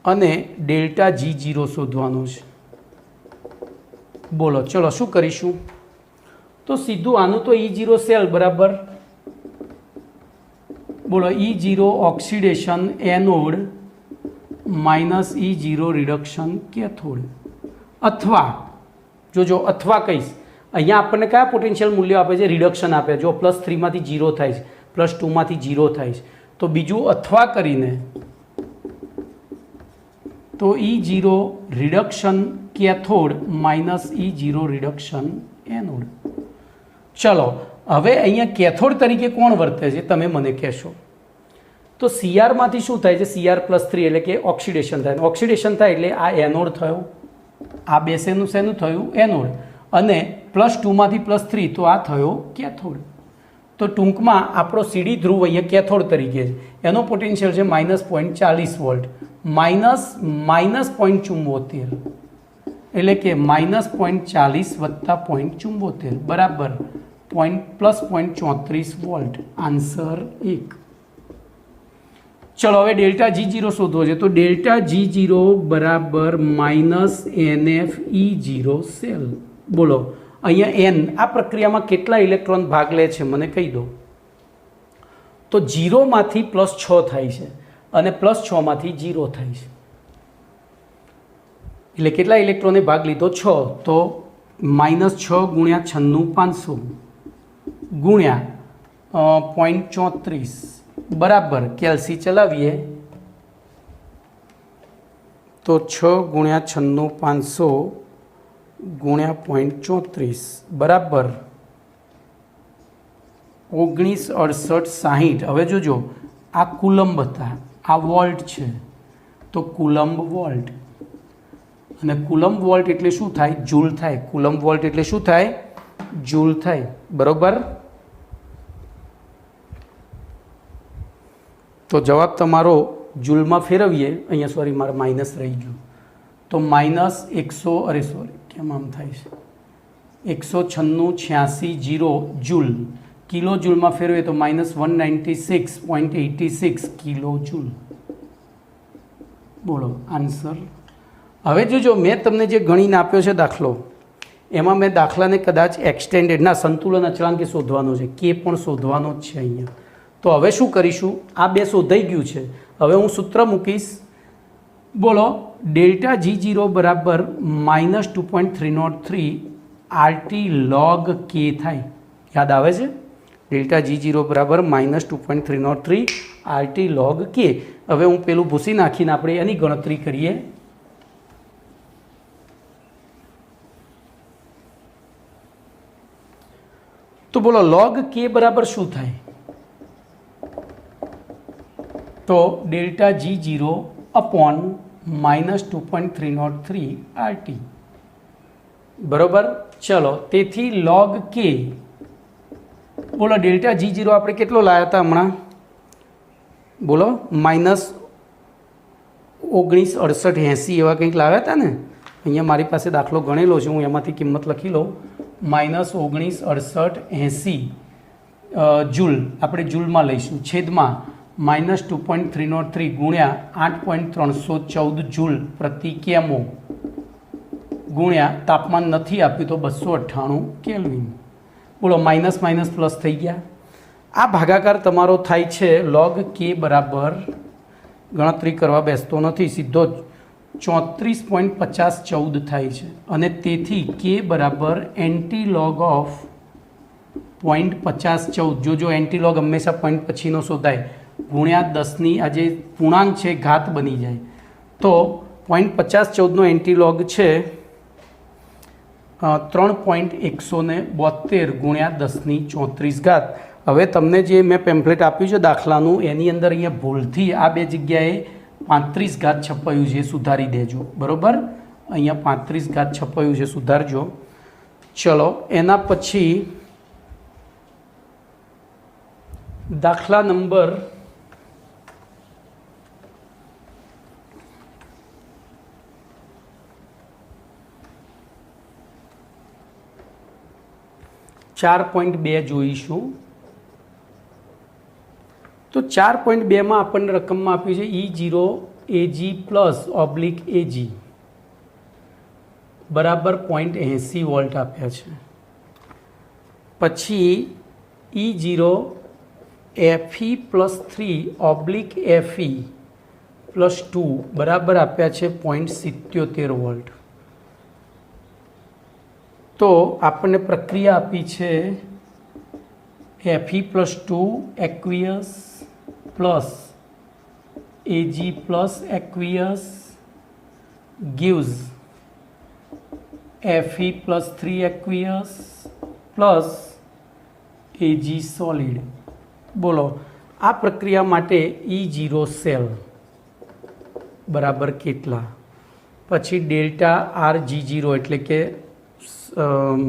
અને ડેલ્ટા G0 શોધવાનો છે. બોલો ચલો શું કરીશું? તો સીધું આનું તો E0 સેલ બરાબર. બોલો E0 oxidation anode -E0 reduction cathode. અથવા જો અથવા કહીશ, અહીંયા આપણને કયા પોટેન્શિયલ મૂલ્યો આપે છે? રિડક્શન આપે. જો +3 માંથી 0 થાય છે, +2 માંથી 0 થાય છે, તો બીજું અથવા કરીને તો E0 reduction cathode -E0 reduction anode. ચલો હવે અહીંયા કેથોડ તરીકે કોણ વર્તે છે તમે મને કહેશો? તો Cr માંથી શું થાય છે? Cr+3 એટલે કે ઓક્સિડેશન થાય. ઓક્સિડેશન થાય એટલે આ એનોડ થયો, આ બે શેનું થયું? એનોડ. અને +2 માંથી +3 તો આ થયો કેથોડ. તો ટૂંકમાં આપણો સીડી ધ્રુવ અહીંયા કેથોડ તરીકે છે. એનો પોટેન્શિયલ છે -0.40 વોલ્ટ. -0.74 એટલે કે -0.40 વત્તા 0.74 બરાબર +0.34 વોલ્ટ. આન્સર 1. ચલો હવે ડેલ્ટા G0 શોધવો છે. તો ડેલ્ટા G0 બરાબર -NfE0 સેલ. બોલો અહીંયા n આ પ્રક્રિયામાં કેટલા ઇલેક્ટ્રોન ભાગ લે છે મને કહી દો. તો 0 માંથી +6 થાય છે અને +6 માંથી 0 થાય છે, એટલે કેટલા ઇલેક્ટ્રોને ભાગ લીધો? 6. તો -6 ગુણ્યા 96,500 ગુણ્યા 0.34 બરાબર કેલ્સી ચલાવીએ તો 6 ગુણ્યા 96,500 ગુણ્યા 0.34 બરાબર 196860. હવે જોજો આ કુલંબ હતા, આ વોલ્ટ છે, તો કુલંબ વોલ્ટ. અને કુલંબ વોલ્ટ એટલે શું થાય? જૂલ થાય. કુલંબ વોલ્ટ એટલે શું થાય? જૂલ થાય. બરોબર. તો જવાબ તમારો જૂલમાં ફેરવીએ. અહીંયા સોરી મારે માઇનસ રહી ગયું. તો -100 કેમ આમ થાય છે? 196.86 જૂલ. કિલો જૂલમાં ફેરવીએ તો -196.86 કિલો જૂલ. બોલો આન્સર. હવે જોજો મેં તમને જે ગણીને આપ્યો છે દાખલો, એમાં મેં દાખલાને કદાચ એક્સટેન્ડેડ ના સંતુલન અચળાંક શોધવાનો છે, કે પણ શોધવાનો જ છે અહીંયા. તો હવે શું કરીશું? આ બે શોધાઈ ગયું છે. હવે હું સૂત્ર મૂકીશ. બોલો ડેલ્ટા G0 બરાબર -2.303. RT log K થાય, યાદ આવે છે? ડેલ્ટા G0 બરાબર -2.303 RT log K. હવે હું પેલું ભૂસી નાખીને આપણે એની ગણતરી કરીએ. તો બોલો log K બરાબર શું થાય? તો ડેલ્ટા G0 અપોન -2.303 RT બરાબર. ચલો, તેથી log K, બોલો ડેલ્ટા G0 આપણે કેટલો લાવ્યા હતા હમણાં? બોલો -196880 એવા કંઈક લાવ્યા હતા ને. અહીંયા મારી પાસે દાખલો ગણેલો છે, હું એમાંથી કિંમત લખી લઉં. -196880 જૂલ, આપણે જૂલમાં લઈશું, છેદમાં -2.303 ગુણ્યા 8.314 જૂલ પ્રતિ કેમો ગુણ્યા તાપમાન નથી આપ્યું તો 298 કેલ્વિન. બોલો માઇનસ માઇનસ પ્લસ થઈ ગયા. આ ભાગાકાર તમારો થાય છે log K બરાબર, ગણતરી કરવા બેસતો નથી, સીધો જ 34.5014 થાય છે. અને તેથી K બરાબર એન્ટી લોગ ઓફ 0.5014. જો એન્ટી લોગ હંમેશા પોઈન્ટ પછીનો શોધાય, ગુણ્યા 10ની આ જે પૂર્ણાંક છે ઘાત બની જાય. તો 0.5014નો એન્ટી લોગ છે 3.172 ગુણ્યા 10⁻34. હવે તમને જે મેં પેમ્પલેટ આપ્યું છે દાખલાનું, એની અંદર અહીંયા ભૂલથી આ બે જગ્યાએ 35 છપાયું છે, સુધારી દેજો. બરાબર, અહીંયા 35 છપાયું છે, સુધારજો. ચલો, એના પછી દાખલા નંબર 4.2 જોઈશું. તો 4.2માં આપણને રકમમાં આપ્યું છે E0 AG plus oblique AG બરાબર 0.80 વોલ્ટ આપ્યા છે. પછી E0 FE plus 3 oblique FE plus 2 બરાબર આપ્યા છે 0.77 વોલ્ટ. તો આપણને પ્રક્રિયા આપી છે Fe plus 2 aqueous plus AG plus aqueous gives Fe plus 3 aqueous plus AG solid. બોલો આ પ્રક્રિયા માટે E0 સેલ બરાબર કેટલા? પછી ડેલ્ટા RG0 એટલે કે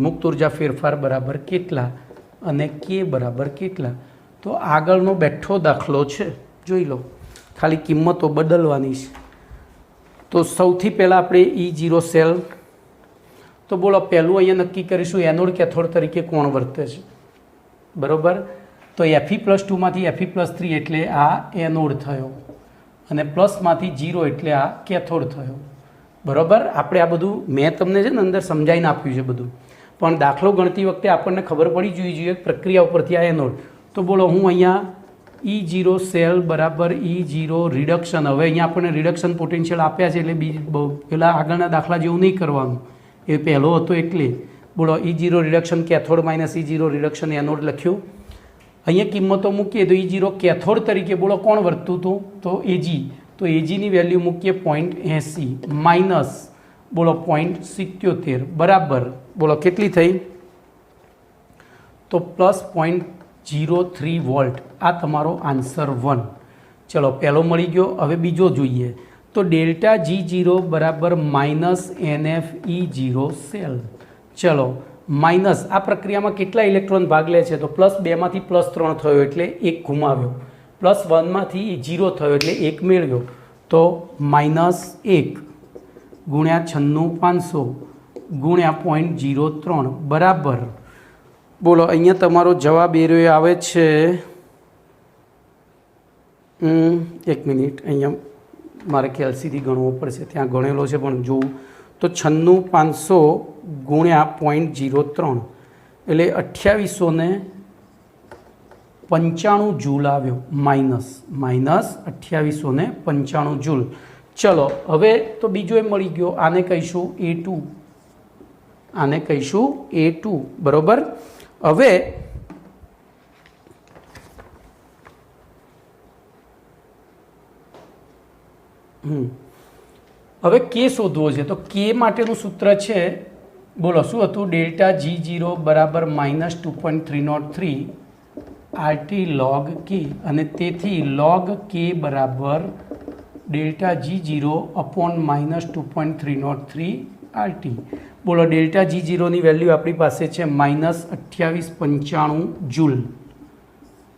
મુક્ત ઉર્જા ફેરફાર બરાબર કેટલા અને K બરાબર કેટલા? તો આગળનો બેઠો દાખલો છે, જોઈ લો, ખાલી કિંમતો બદલવાની છે. તો સૌથી પહેલાં આપણે E0 સેલ, તો બોલો પહેલું અહીંયા નક્કી કરીશું એનોડ કેથોડ તરીકે કોણ વર્તે છે. બરાબર, તો Fe પ્લસ 2માંથી Fe પ્લસ 3 એટલે આ એનોડ થયો, અને પ્લસમાંથી 0 એટલે આ કેથોડ થયો. બરાબર, આપણે આ બધું મેં તમને છે ને અંદર સમજાવીને આપ્યું છે બધું, પણ દાખલો ગણતી વખતે આપણને ખબર પડી જોઈએ પ્રક્રિયા ઉપરથી આ એનોડ. તો બોલો હું અહીંયા E0 સેલ બરાબર E0 રિડક્શન, હવે અહીંયા આપણને રિડક્શન પોટેન્શિયલ આપ્યા છે એટલે પેલા આગળના દાખલા જેવું નહીં કરવાનું, એ પહેલો હતો એટલે. બોલો E0 reduction cathode minus E0 reduction anode લખ્યું. અહીંયા કિંમતો મૂકીએ તો E0 કેથોડ તરીકે બોલો કોણ વર્તતું હતું? તો AG. તો AGની વેલ્યુ મૂકીએ 0.80 માઇનસ બોલો 0.77 બરાબર બોલો કેટલી થઈ? તો પ્લસ 0.03 વોલ્ટ. આ તમારો આન્સર 1. ચલો, પહેલો મળી ગયો. હવે બીજો જોઈએ. તો ડેલ્ટા G0 બરાબર માઇનસ NFE0 સેલ. ચલો, માઇનસ આ પ્રક્રિયામાં કેટલા ઇલેક્ટ્રોન ભાગ લે છે? તો +2માંથી +3 થયો એટલે 1 ગુમાવ્યો, +1માંથી 0 થયો એટલે 1 મેળવ્યો. તો -1 ગુણ્યા 96500 ગુણ્યા 0.03 બરાબર બોલો અહીંયા તમારો જવાબ એ રહ્યો આવે છે. એક મિનિટ, અહીંયા મારે કેલ્સીથી ગણવો પડશે, ત્યાં ગણેલો છે પણ જોવું. તો 96500 ગુણ્યા 0.03 એટલે 2895 જૂલ આવ્યો. Minus 2895 joule. ચલો, હવે તો બીજો એ મળી ગયો, આને કહીશું A2 આને કહીશું A2 બરાબર। હવે હવે કે શોધવો છે તો કે માટેનું સૂત્ર છે, બોલો શું હતું? ડેલ્ટા G0 બરાબર -2.303 RT log K, અને તેથી log K બરાબર ડેલ્ટા G0 અપોન -2.303 RT। બોલો ડેલ્ટા G0ની વેલ્યુ આપણી પાસે છે -2895 જૂલ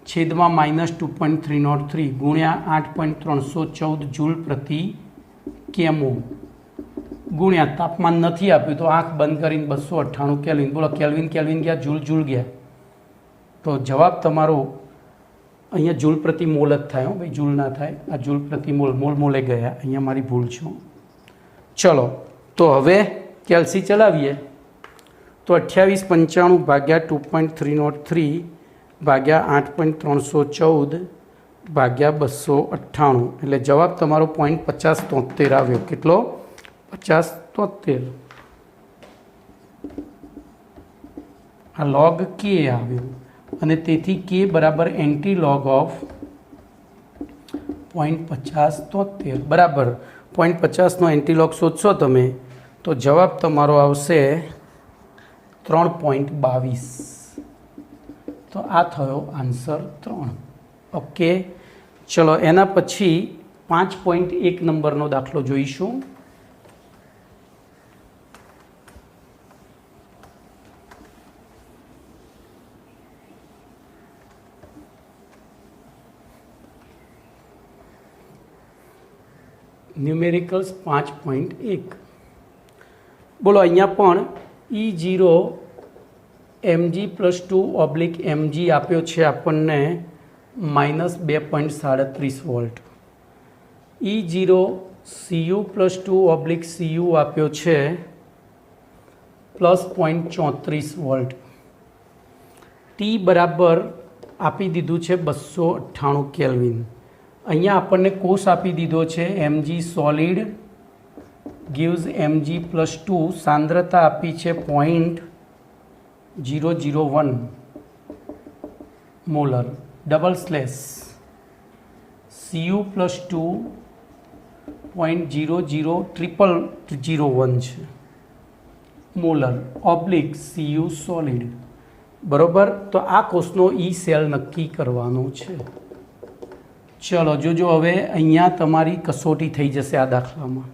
છેદમાં -2.303 ગુણ્યા 8.314 જૂલ પ્રતિ કેમો ગુણ્યા તાપમાન નથી આપ્યું તો આંખ બંધ કરીને 298 કેલ્વિન। બોલો કેલ્વિન કેલ્વિન ગયા, જૂલ જૂલ ગયા, તો જવાબ તમારો અહીંયા જૂલ પ્રતિ મોલ જ થાય, ભાઈ જૂલ ના થાય, આ જૂલ પ્રતિ મોલ, મોલ મોલે ગયા, અહીંયા મારી ભૂલ છે। ચલો તો હવે કેલ્સી ચલાવીએ તો 2895 ભાગ્યા 2.303 ભાગ્યા 8.314 ભાગ્યા 298 એટલે જવાબ તમારો 0.5073 આવ્યો। કેટલો? 5073। આ log K આવ્યો, અને તેથી K બરાબર એન્ટી લોગ ઓફ 0.5073 બરાબર 0.50નો એન્ટી લોગ શોધશો તમે તો જવાબ તમારો આવશે 3.22। તો આ થયો આન્સર 3। ઓકે, ચલો એના પછી 5.1 નંબરનો દાખલો જોઈશું। ન્યુમેરિકલ્સ 5.1 બોલો અહીંયા પણ E0 mg+2/mg આપ્યો છે આપણને -2.37 વોલ્ટ। E0 Cu+2/Cu આપ્યો છે +0.34 વોલ્ટ। T બરાબર આપી દીધું છે 298 કેલ્વિન। અહીંયા આપણને કોષ આપી દીધો છે mg સોલિડ gives mg+2, સાંદ્રતા આપી છે 0.001 મોલર, ડબલ સ્લેશ Cu+2 0.00001 છે મોલર ઓબ્લિક Cu સોલિડ બરોબર। તો આ કોષનો ઈ સેલ નક્કી કરવાનો છે। ચલો જોજો હવે અહીંયા તમારી કસોટી થઈ જશે આ દાખલામાં।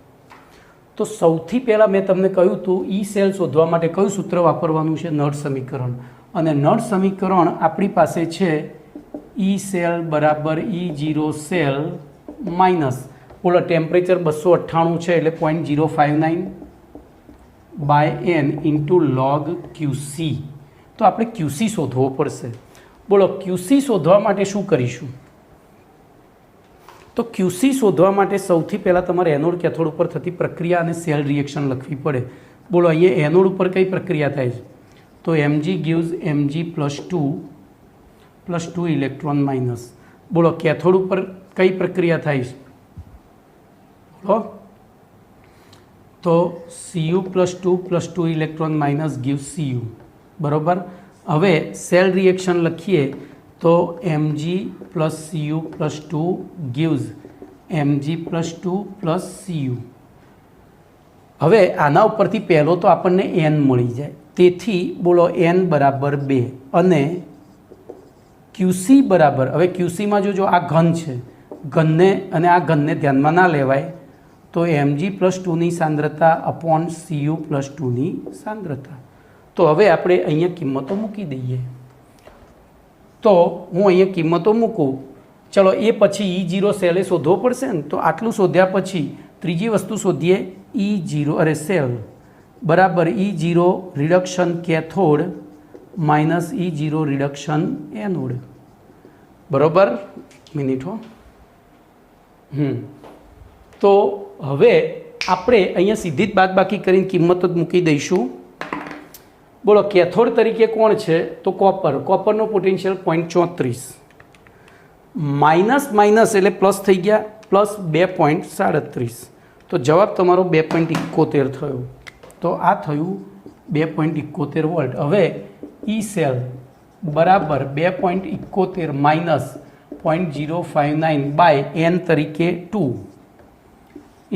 તો સૌથી પહેલાં મેં તમને કહ્યું હતું ઈ સેલ શોધવા માટે કયું સૂત્ર વાપરવાનું છે? નળ સમીકરણ। અને નળ સમીકરણ આપણી પાસે છે ઈ સેલ બરાબર E0 સેલ માઇનસ, બોલો ટેમ્પરેચર 298 છે એટલે 0.059 by n into log QC। તો આપણે QC શોધવો પડશે। બોલો QC શોધવા માટે શું કરીશું? તો QC શોધવા માટે સૌથી પહેલાં તમારે એનોડ કેથોડ ઉપર થતી પ્રક્રિયા અને સેલ રિએક્શન લખવી પડે। બોલો અહીંયા એનોડ ઉપર કઈ પ્રક્રિયા થાય છે? તો mg gives mg+2 electron minus. બોલો કેથોડ ઉપર કઈ પ્રક્રિયા થાય છે? બોલો તો Cu+2 electron minus gives Cu બરાબર। હવે સેલ રિએક્શન લખીએ તો mg+Cu+2 gives mg+2 Cu। હવે આના ઉપરથી પહેલો તો આપણને n મળી જાય, તેથી બોલો n બરાબર 2 અને QC બરાબર, હવે QCમાં જો આ ઘન છે, ઘનને અને આ ઘનને ધ્યાનમાં ના લેવાય તો mg+2ની સાંદ્રતા અપોન Cu+2ની સાંદ્રતા। તો હવે આપણે અહીંયા કિંમતો મૂકી દઈએ। તો હું અહીંયા કિંમતો મૂકું। ચલો એ પછી E0 સેલે શોધવો પડશે ને, તો આટલું શોધ્યા પછી ત્રીજી વસ્તુ શોધીએ E0 અરે સેલ બરાબર E0 reduction cathode minus E0 reduction anode બરાબર। મિનિટ હો। તો હવે આપણે અહીંયા સીધી જ બાદબાકી કરીને કિંમતો જ મૂકી દઈશું। બોલો કેથોડ તરીકે કોણ છે? તો કોપર, કોપરનો પોટેન્શિયલ 0.34 માઇનસ માઇનસ એટલે પ્લસ થઈ ગયા +2.37। તો જવાબ તમારો 2.71 થયો। તો આ થયું 2.71 વોલ્ટ. હવે ઈ સેલ બરાબર 2.71 માઇનસ 0.059 બાય એન તરીકે 2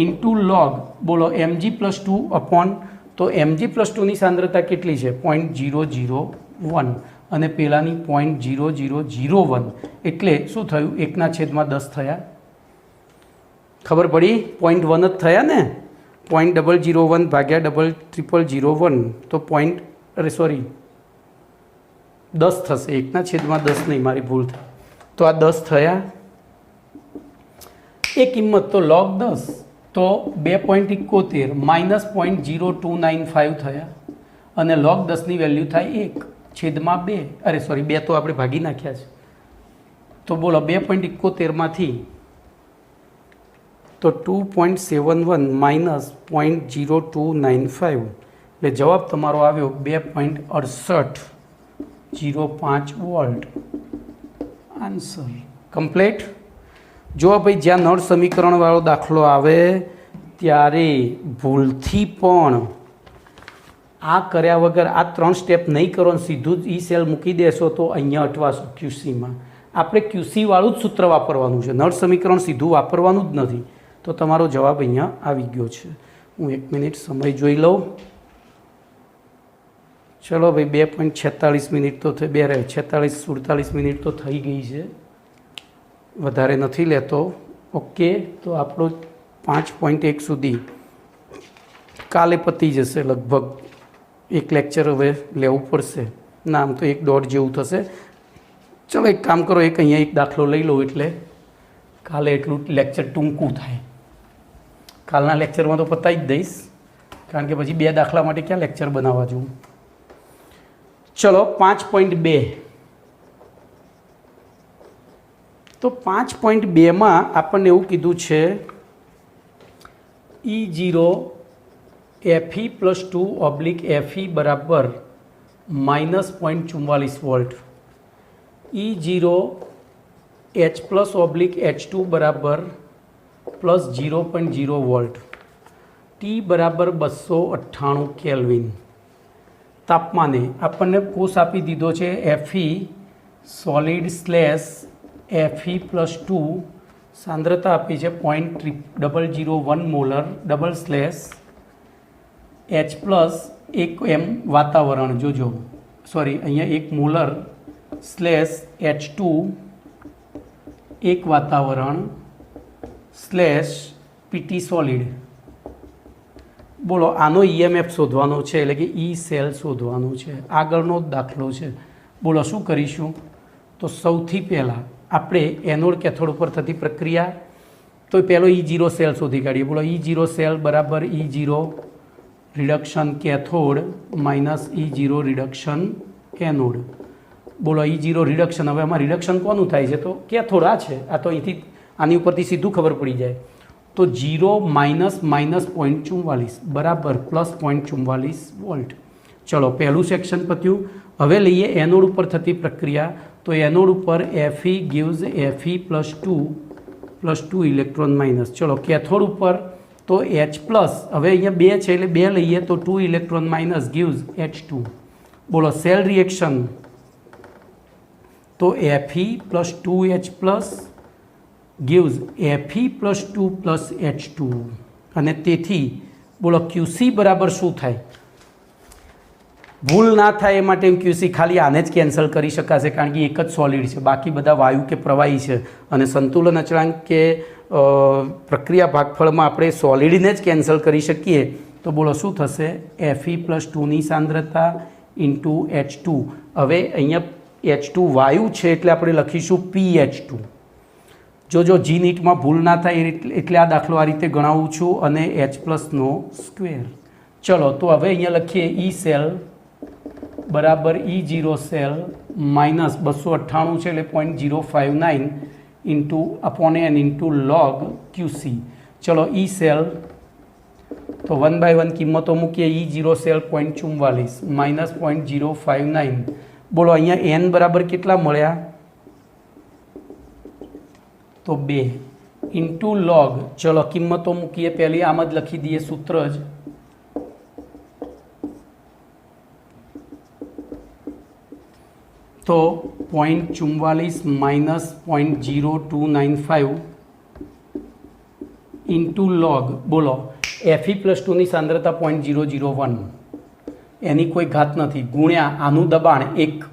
ઇન્ટુ લોગ બોલો mg+2 અપોન તો mg+2ની સાંદ્રતા કેટલી છે 0.001 અને પેલાની 0.0001 એટલે શું થયું 1/10 થયા. ખબર પડી 0.1 જ થયા ને 0.001 ભાગ્યા 0.0001 તો 10 થશે 1/10 નહીં મારી ભૂલ થઈ તો આ 10 થયા. એ કિંમત તો log 10 તો 2.71 માઇનસ 0.0295 થયા અને log 10ની વેલ્યુ થાય 1/2 2 તો આપણે ભાગી નાખ્યા છે તો બોલો 2.71 માંથી તો 2.71 માઇનસ 0.0295 એટલે જવાબ તમારો આવ્યો 2.6805 વોલ્ટ. Answer complete. જો ભાઈ જ્યાં નળ સમીકરણવાળો દાખલો આવે ત્યારે ભૂલથી પણ આ કર્યા વગર આ 3 સ્ટેપ નહીં કરો ને સીધું જ ઈ સેલ મૂકી દેશો તો અહીંયા અટવાશો ક્યુસીમાં. આપણે ક્યુસીવાળું જ સૂત્ર વાપરવાનું છે, નળ સમીકરણ સીધું વાપરવાનું જ નથી. તો તમારો જવાબ અહીંયા આવી ગયો છે. હું 1 મિનિટ સમય જોઈ લઉં. ચલો ભાઈ 2.46 મિનિટ તો 46-47 મિનિટ તો થઈ ગઈ છે, વધારે નથી લેતો. ઓકે, તો આપણો 5.1 સુધી કાલે પતી જશે લગભગ. એક લેક્ચર હવે લેવું પડશે ના, આમ તો 1.5 જેવું થશે. ચલો એક કામ કરો, અહીંયા એક દાખલો લઈ લો એટલે કાલે એટલું લેક્ચર ટૂંકું થાય. કાલના લેક્ચરમાં તો પતાવી જ દઈશ, કારણ કે પછી 2 દાખલા માટે ક્યાં લેક્ચર બનાવવા જોઉં. ચલો 5.2. તો 5.2માં આપણને એવું કીધું છે E0 Fe+2/Fe બરાબર -0.44 વોલ્ટ. E0 H+/H2 બરાબર +0.0 વોલ્ટ. T બરાબર 298 કેલ્વિન. તાપમાને આપણને કોષ આપી દીધો છે Fe સોલિડ / Fe+2, સાંદ્રતા આપી છે 0.001 મોલર / H+ 1 m વાતાવરણ. જોજો સોરી, અહીંયા 1 મોલર / H2 1 વાતાવરણ / PT સોલિડ. બોલો આનો EMF શોધવાનો છે, એટલે કે ઈ સેલ શોધવાનું છે. આગળનો દાખલો છે. બોલો શું કરીશું? તો સૌથી પહેલાં આપણે એનોડ કેથોડ ઉપર થતી પ્રક્રિયા, તો પહેલો E0 સેલ શોધી કાઢીએ. બોલો E0 સેલ બરાબર E0 reduction cathode minus E0 reduction anode. બોલો E0 રિડક્શન, હવે આમાં રિડક્શન કોનું થાય છે? તો કેથોડ આ છે. આ તો અહીંથી આની ઉપરથી સીધું ખબર પડી જાય. તો 0 -0.44 બરાબર +0.44 વોલ્ટ. ચલો પહેલું સેક્શન પત્યું. હવે લઈએ એનોડ ઉપર થતી પ્રક્રિયા. તો એનોડ ઉપર Fe gives Fe+2 electron minus. ચલો કેથોડ ઉપર તો H+, હવે અહીંયા 2 છે એટલે 2 લઈએ તો 2 ઇલેક્ટ્રોન માઇનસ gives H2. બોલો સેલ રિએક્શન તો Fe+2H+ gives Fe+2 અને તેથી બોલો QC બરાબર શું થાય? ભૂલ ના થાય એ માટે QC ખાલી આને જ કેન્સલ કરી શકાશે, કારણ કે એક જ સોલિડ છે, બાકી બધા વાયુ કે પ્રવાહી છે. અને સંતુલન અચળાંક કે પ્રક્રિયા ભાગફળમાં આપણે સોલિડને જ કેન્સલ કરી શકીએ. તો બોલો શું થશે? Fe+2ની સાંદ્રતા ઇન્ટુ H2. હવે અહીંયા H2 વાયુ છે એટલે આપણે લખીશું PH2. જો જી નીટમાં ભૂલ ના થાય એટલે આ દાખલો આ રીતે ગણાવું છું, અને H+નો સ્ક્વેર. ચલો તો હવે અહીંયા લખીએ ઈ સેલ બરાબર E0 સેલ માઇનસ 298 છે એટલે 0.059 into upon n into log QC. ચલો ઈ સેલ તો 1 બાય 1 કિંમતો મૂકીએ. E0 cell 0.44 minus 0.059. બોલો અહીંયા n બરાબર કેટલા મળ્યા? તો 2 ઇન્ટુ લોગ. ચલો કિંમતો મૂકીએ, પહેલી આમ જ લખી દઈએ સૂત્ર જ. તો 0.44 માઇનસ 0.0295 ઇન્ટુ લોગ બોલો Fe+2ની સાંદ્રતા 0.001 એની કોઈ ઘાત નથી ગુણ્યા આનું દબાણ 1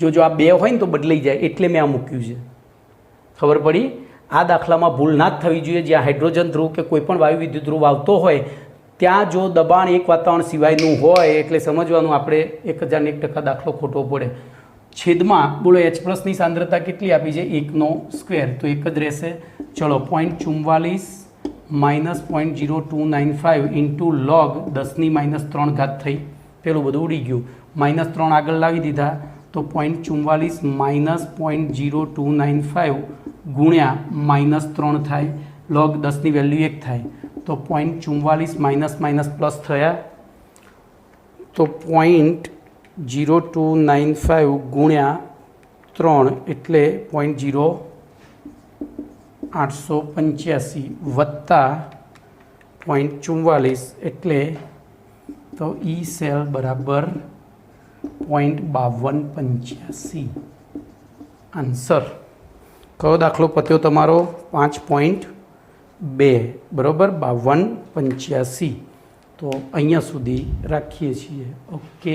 જો આ 2 હોય ને તો બદલાઈ જાય એટલે મેં આ મૂક્યું છે ખબર પડી આ દાખલામાં ભૂલ ના જ થવી જોઈએ જ્યાં હાઇડ્રોજન ધ્રુવ કે કોઈ પણ વાયુ વિદ્યુત ધ્રુવ આવતો હોય ત્યાં જો દબાણ એક વાતાવરણ સિવાયનું હોય એટલે સમજવાનું આપણે 1001% દાખલો ખોટો પડે છેદમાં બોલો H+ની સાંદ્રતા કેટલી આપી છે 1નો સ્ક્વેર તો 1 જ રહેશે ચલો 0.44 માઇનસ 0.0295 ઇન્ટુ લોગ 10⁻³ ઘાત થઈ પેલું બધું ઉડી ગયું -3 આગળ લાવી દીધા તો 0.44 માઇનસ 0.0295 ગુણ્યા -3 થાય લોગ 10ની વેલ્યુ 1 થાય તો 0.44 માઇનસ પ્લસ થયા તો 0.0295 ગુણ્યા 3 એટલે 0.0885 વત્તા 0.44 એટલે તો ઈ સેલ બરાબર 0.5285 આન્સર કયો દાખલો પત્યો તમારો 5.2 બરાબર 5285 તો અહીંયા સુધી રાખીએ છીએ ઓકે